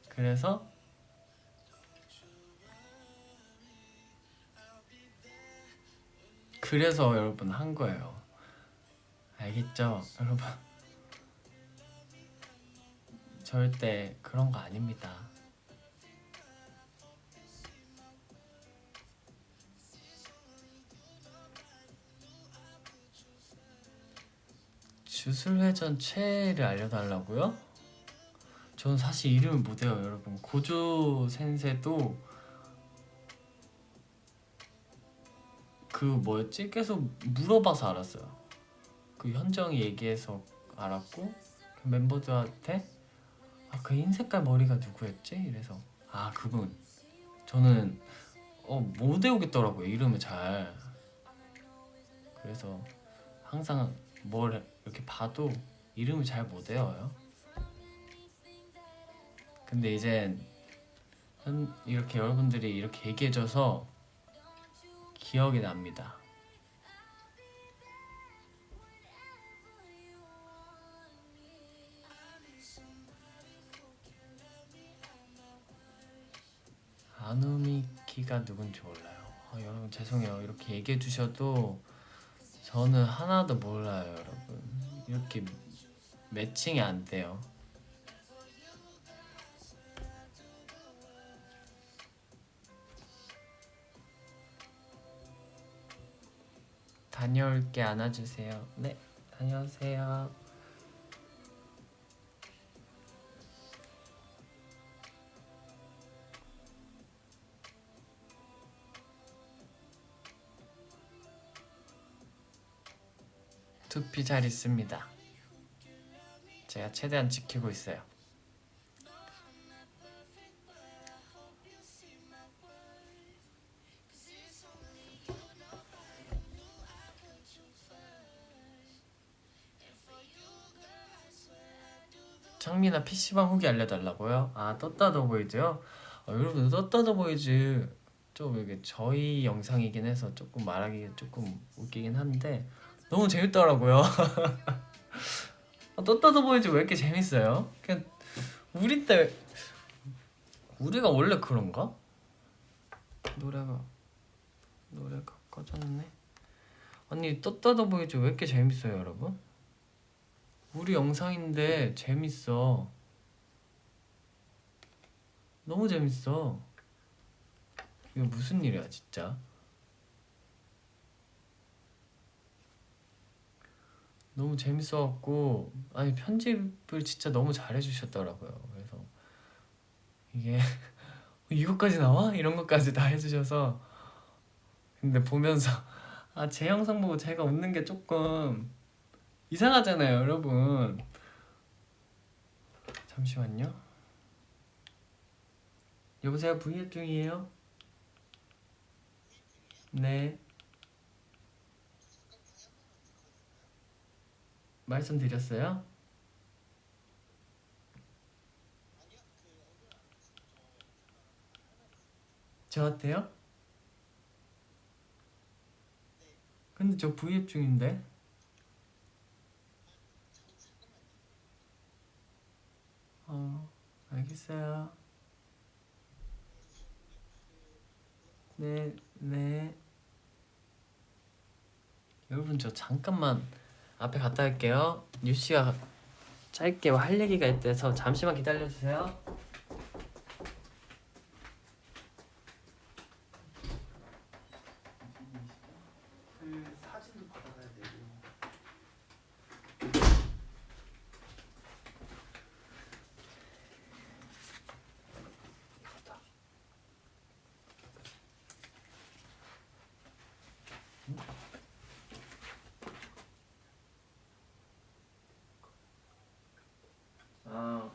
그래서 여러분 한 거예요. 알겠죠? 여러분 절대 그런 거 아닙니다. 주술회전 최애를 알려달라고요? 저는 사실 이름을 못해요. 여러분 고조 센세도 그 뭐였지? 계속 물어봐서 알았어요. 그 현정이 얘기해서 알았고 그 멤버들한테 아 그 흰 색깔 머리가 누구였지? 이래서 아 그분 저는 못 외우겠더라고요 이름을 잘. 그래서 항상 뭘 이렇게 봐도 이름을 잘 못 외워요. 근데 이제 이렇게 여러분들이 이렇게 얘기해줘서 기억이 납니다. 아누미키가 누군지 몰라요. 여러분 죄송해요. 이렇게 얘기해 주셔도 저는 하나도 몰라요, 여러분. 이렇게 매칭이 안 돼요. 다녀올게 안아주세요. 네, 다녀오세요. 두피 잘 있습니다. 제가 최대한 지키고 있어요. 창민아 PC방 후기 알려달라고요? 아 떴다 더 보이즈요? 여러분 떴다 더 보이즈 좀 이게 저희 영상이긴 해서 조금 말하기 조금 웃기긴 한데 너무 재밌더라고요. 떴다 더 보이즈 왜 이렇게 재밌어요? 그냥 우리 때 우리가 원래 그런가? 노래가 꺼졌네. 아니 떴다 더 보이즈 왜 이렇게 재밌어요 여러분? 우리 영상인데 재밌어. 너무 재밌어. 이거 무슨 일이야 진짜. 너무 재밌어갖고 아니 편집을 진짜 너무 잘해주셨더라고요. 그래서 이게 이것까지 나와? 이런 것까지 다 해주셔서 근데 보면서 아 제 영상 보고 제가 웃는 게 조금 이상하잖아요 여러분. 잠시만요. 여보세요 V앱 중이에요? 네 말씀드렸어요? 저한테요? 근데 저 V앱 중인데. 알겠어요. 네, 네. 여러분 저 잠깐만 앞에 갔다 올게요. 유씨가 짧게 할 얘기가 있대서 잠시만 기다려주세요. 그 사진도 받아가야 되고.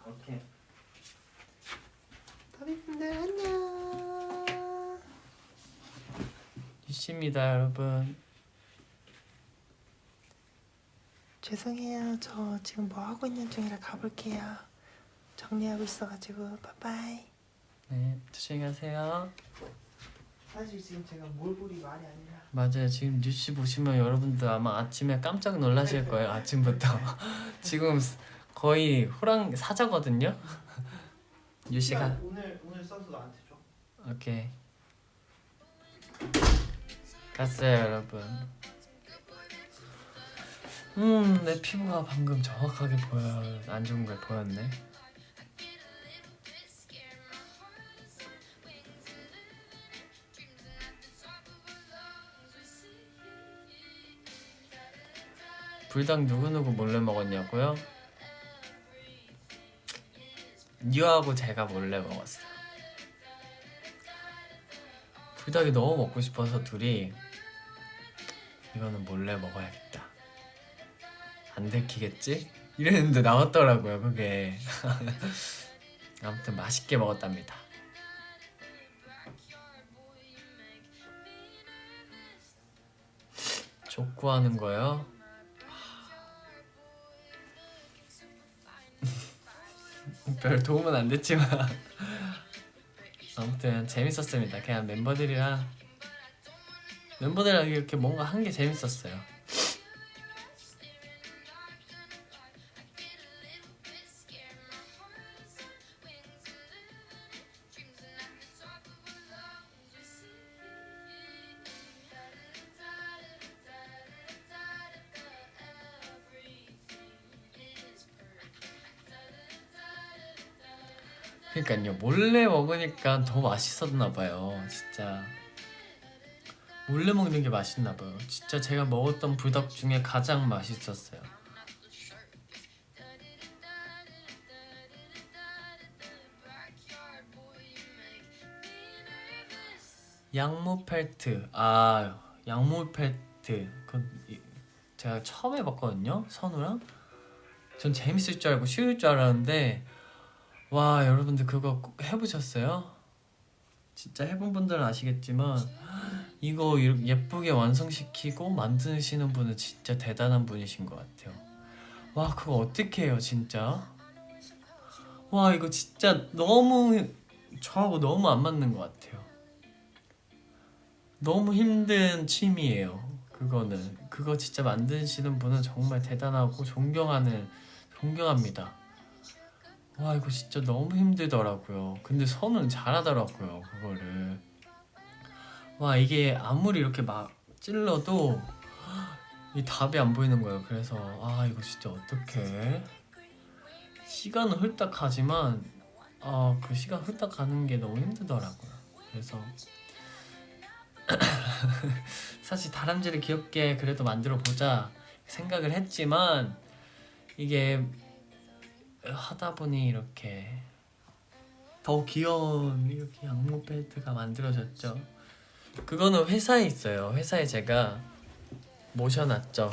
오케이. 다비분들 안녕. 유씨입니다 여러분. 죄송해요. 저 지금 뭐 하고 있는 중이라 가볼게요. 정리하고 있어가지고 빠빠이. 네, 조심히 가세요. 사실 지금 제가 뭘 보리 말이 아니라. 맞아요. 지금 뉴스 보시면 여러분들 아마 아침에 깜짝 놀라실 거예요. 아침부터. 지금 거의 호랑 사자거든요. 뉴씨가 오늘 써서 나한테 줘. 오케이. 갔어요 여러분. 내 피부가 방금 정확하게 보여요. 안 좋은 걸 보였네. 불닭 누구누구 몰래 먹었냐고요? 유하고 제가 몰래 먹었어요. 불닭이 너무 먹고 싶어서 둘이 이거는 몰래 먹어야겠다 안 들키겠지? 이랬는데 나왔더라고요 그게. 아무튼 맛있게 먹었답니다. 족구하는 거요? 별 도움은 안 됐지만 아무튼 재밌었습니다. 그냥 멤버들이랑 이렇게 뭔가 한 게 재밌었어요. 그러니까요 몰래 먹으니까 더 맛있었나 봐요. 진짜 몰래 먹는 게 맛있나 봐요. 진짜 제가 먹었던 불닭 중에 가장 맛있었어요. 양모펠트. 양모펠트 제가 처음 해봤거든요 선우랑. 전 재밌을 줄 알고 쉬울 줄 알았는데 와 여러분들 그거 꼭 해보셨어요? 진짜 해본 분들은 아시겠지만 이거 이렇게 예쁘게 완성시키고 만드시는 분은 진짜 대단한 분이신 것 같아요. 와 그거 어떻게 해요 진짜. 와 이거 진짜 너무 저하고 너무 안 맞는 것 같아요. 너무 힘든 취미예요 그거는. 그거 진짜 만드시는 분은 정말 대단하고 존경합니다. 와 이거 진짜 너무 힘들더라고요. 근데 선우는 잘하더라고요 그거를. 와 이게 아무리 이렇게 막 찔러도 이 답이 안 보이는 거예요. 그래서 이거 진짜 어떡해. 시간은 훌딱 가지만 그 시간 훌딱 가는 게 너무 힘들더라고요. 그래서 사실 다람쥐를 귀엽게 그래도 만들어 보자 생각을 했지만 이게 하다 보니 이렇게 더 귀여운 이렇게 양모 벨트가 만들어졌죠. 그거는 회사에 있어요. 회사에 제가 모셔놨죠.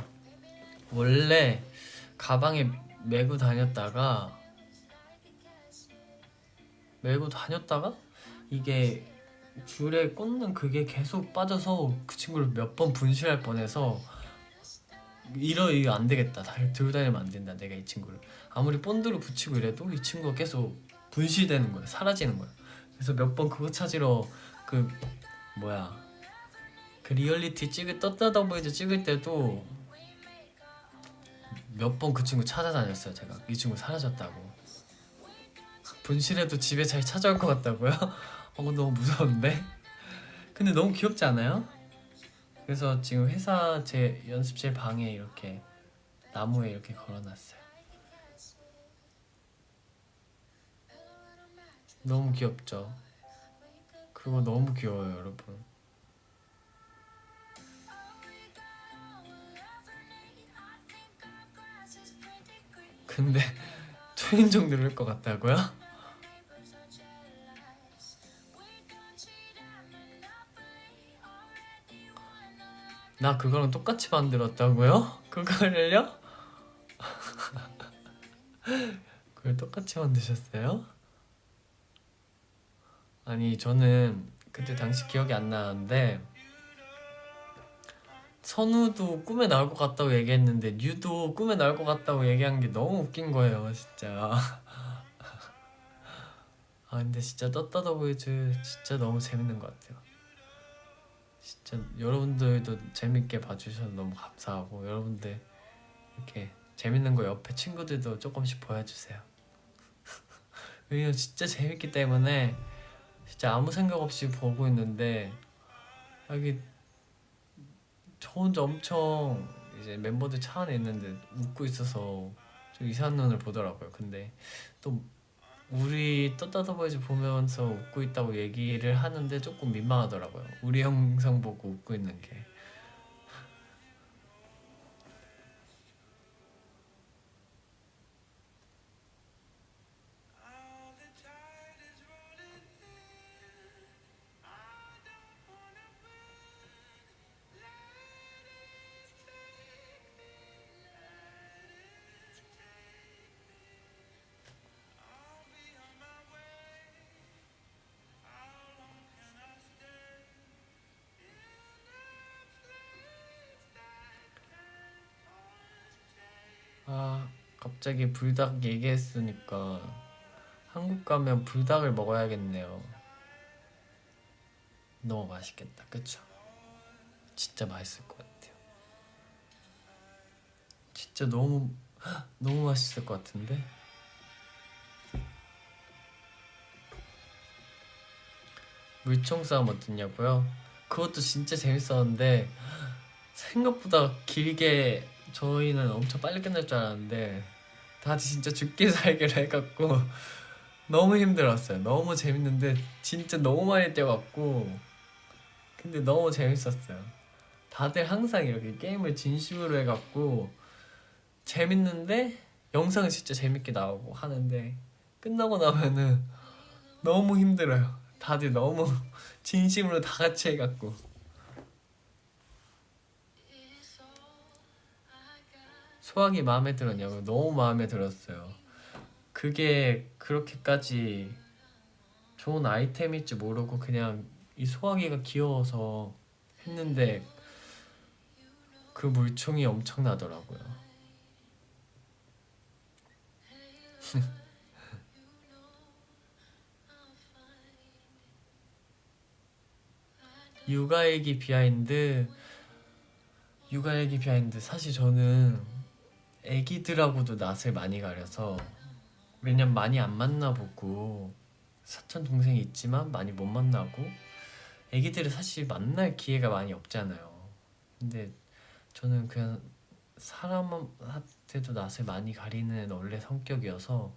원래 가방에 메고 다녔다가 이게 줄에 꽂는 그게 계속 빠져서 그 친구를 몇 번 분실할 뻔해서 이거 안 되겠다. 들고 다니면 안 된다. 내가 이 친구를 아무리 본드로 붙이고 이래도 이 친구가 계속 분실되는 거야. 사라지는 거야. 그래서 몇 번 그거 찾으러 그 리얼리티 떴다 보이즈 찍을 때도 몇 번 그 친구 찾아다녔어요. 제가 이 친구 사라졌다고. 분실해도 집에 잘 찾아올 것 같다고요? 너무 무서운데? 근데 너무 귀엽지 않아요? 그래서 지금 회사 제 연습실 방에 이렇게 나무에 이렇게 걸어놨어요. 너무 귀엽죠? 그거 너무 귀여워요 여러분. 근데 초인종 누를 것 같다고요? 나 그거랑 똑같이 만들었다고요? 그거를요? 그걸 똑같이 만드셨어요? 아니 저는 그때 당시 기억이 안 나는데 선우도 꿈에 나올 것 같다고 얘기했는데 뉴도 꿈에 나올 것 같다고 얘기한 게 너무 웃긴 거예요 진짜. 근데 진짜 떴다 더 보이즈 진짜 너무 재밌는 것 같아요. 진짜 여러분들도 재밌게 봐주셔서 너무 감사하고 여러분들 이렇게 재밌는 거 옆에 친구들도 조금씩 보여주세요. 왜냐면 진짜 재밌기 때문에 진짜 아무 생각 없이 보고 있는데 이게 저 혼자 엄청 이제 멤버들 차 안에 있는데 웃고 있어서 좀 이상한 눈을 보더라고요. 근데 또 우리 떴다 더 보이즈 보면서 웃고 있다고 얘기를 하는데 조금 민망하더라고요. 우리 영상 보고 웃고 있는 게. 갑자기 불닭 얘기했으니까 한국 가면 불닭을 먹어야겠네요. 너무 맛있겠다, 그쵸? 진짜 맛있을 것 같아요. 진짜 너무 맛있을 것 같은데? 물총 싸움 어땠냐고요? 그것도 진짜 재밌었는데 생각보다 길게 저희는 엄청 빨리 끝날 줄 알았는데 다들 진짜 죽기 살기로 해갖고 너무 힘들었어요. 너무 재밌는데 진짜 너무 많이 뛰어갖고 근데 너무 재밌었어요. 다들 항상 이렇게 게임을 진심으로 해갖고 재밌는데 영상은 진짜 재밌게 나오고 하는데 끝나고 나면은 너무 힘들어요. 다들 너무 진심으로 다 같이 해갖고 소화기 마음에 들었냐고? 너무 마음에 들었어요. 그게 그렇게까지 좋은 아이템일 줄 모르고 그냥 이 소화기가 귀여워서 했는데 그 물총이 엄청나더라고요. 육아일기 비하인드 사실 저는 애기들하고도 낯을 많이 가려서 왜냐면 많이 안 만나보고 사촌 동생이 있지만 많이 못 만나고 애기들을 사실 만날 기회가 많이 없잖아요. 근데 저는 그냥 사람한테도 낯을 많이 가리는 원래 성격이어서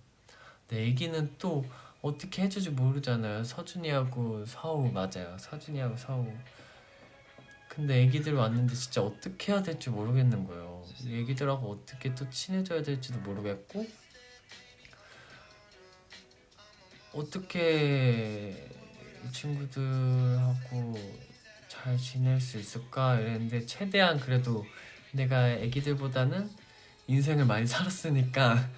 내 애기는 또 어떻게 해줄지 모르잖아요. 서준이하고 서우 맞아요. 서준이하고 서우. 근데 애기들 왔는데 진짜 어떻게 해야 될지 모르겠는 거예요. 애기들하고 어떻게 또 친해져야 될지도 모르겠고 어떻게 이 친구들하고 잘 지낼 수 있을까 이랬는데 최대한 그래도 내가 애기들보다는 인생을 많이 살았으니까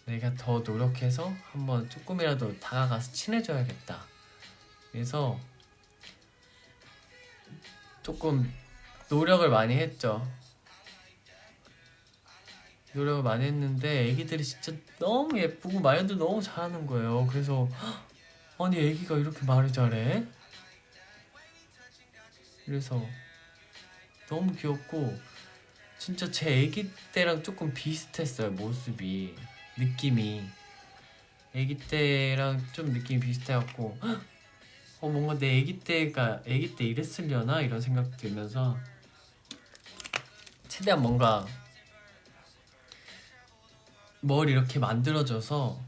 내가 더 노력해서 한번 조금이라도 다가가서 친해져야겠다. 그래서 조금 노력을 많이 했죠. 노력을 많이 했는데 애기들이 진짜 너무 예쁘고 말도 너무 잘하는 거예요. 그래서 아니 애기가 이렇게 말을 잘해? 그래서 너무 귀엽고 진짜 제 애기 때랑 조금 비슷했어요. 모습이 느낌이 애기 때랑 좀 느낌이 비슷해갖고 뭔가 내 애기 때 이랬으려나 이런 생각 들면서 최대한 뭔가 뭘 이렇게 만들어줘서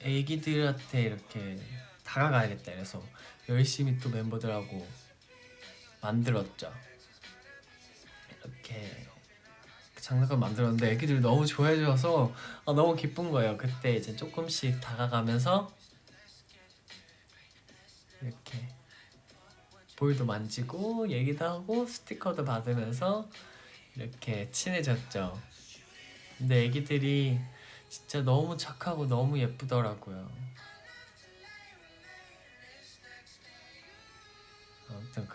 애기들한테 이렇게 다가가야겠다 그래서 열심히 또 멤버들하고 만들었죠. 이렇게 장난감 만들었는데 애기들이 너무 좋아해줘서 너무 기쁜 거예요. 그때 이제 조금씩 다가가면서 이렇게 볼도 만지고 얘기도 하고 스티커도 받으면서 이렇게 친해졌죠. 근데 애기들이 진짜 너무 착하고 너무 예쁘더라고요. 아무튼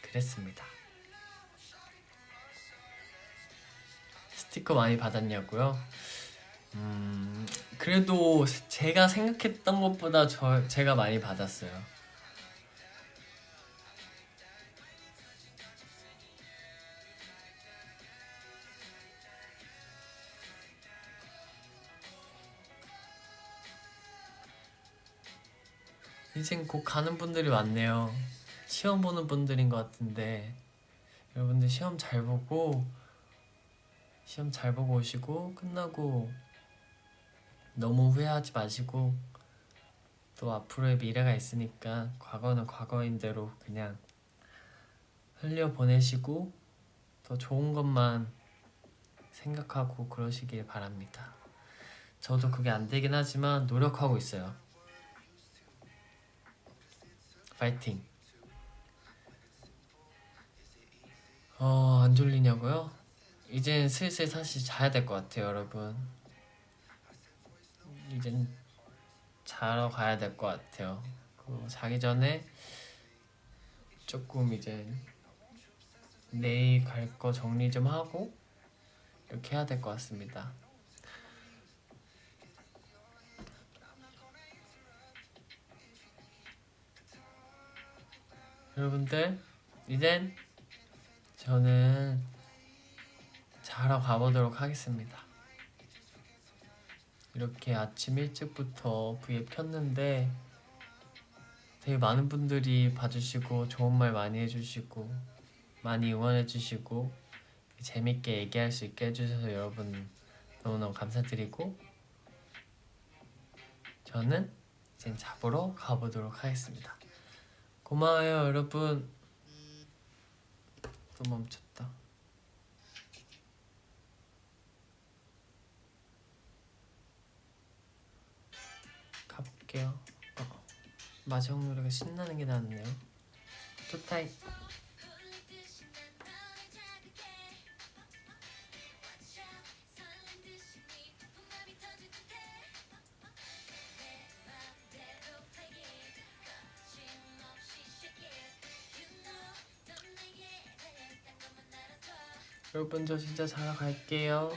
그랬습니다. 스티커 많이 받았냐고요? 그래도 제가 생각했던 것보다 제가 많이 받았어요. 인생 곧 가는 분들이 많네요. 시험 보는 분들인 것 같은데 여러분들 시험 잘 보고 오시고 끝나고 너무 후회하지 마시고 또 앞으로의 미래가 있으니까 과거는 과거인 대로 그냥 흘려보내시고 더 좋은 것만 생각하고 그러시길 바랍니다. 저도 그게 안 되긴 하지만 노력하고 있어요. 파이팅. 안 졸리냐고요? 이젠 슬슬 사실 자야 될 것 같아요, 여러분. 이젠 자러 가야 될 것 같아요. 자기 전에 조금 이제 내일 갈 거 정리 좀 하고 이렇게 해야 될 것 같습니다. 여러분들, 이젠 저는 자러 가보도록 하겠습니다. 이렇게 아침 일찍부터 V앱 켰는데 되게 많은 분들이 봐주시고 좋은 말 많이 해주시고 많이 응원해주시고 재밌게 얘기할 수 있게 해주셔서 여러분 너무너무 감사드리고 저는 이제 잡으러 가보도록 하겠습니다. 고마워요 여러분. 또 멈췄다. 가볼게요. 마지막 노래가 신나는 게 나왔네요. 투타임. 여러분 저 진짜 자러 갈게요.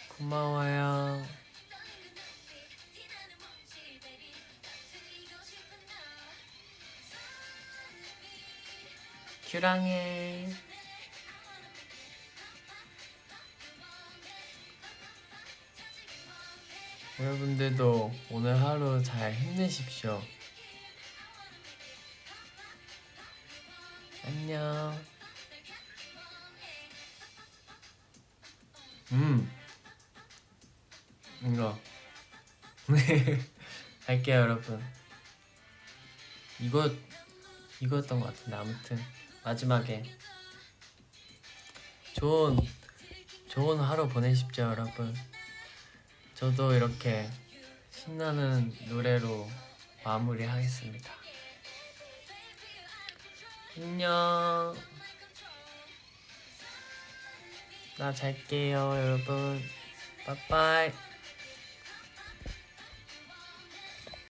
고마워요. 큐랑해. 여러분들도 오늘 하루 잘 힘내십시오. 안녕. 이거 네 갈게요 여러분. 이거였던 것 같은데 아무튼 마지막에 좋은 하루 보내십시오 여러분. 저도 이렇게 신나는 노래로 마무리하겠습니다. 안녕. 나 잘게요 여러분. 빠빠이.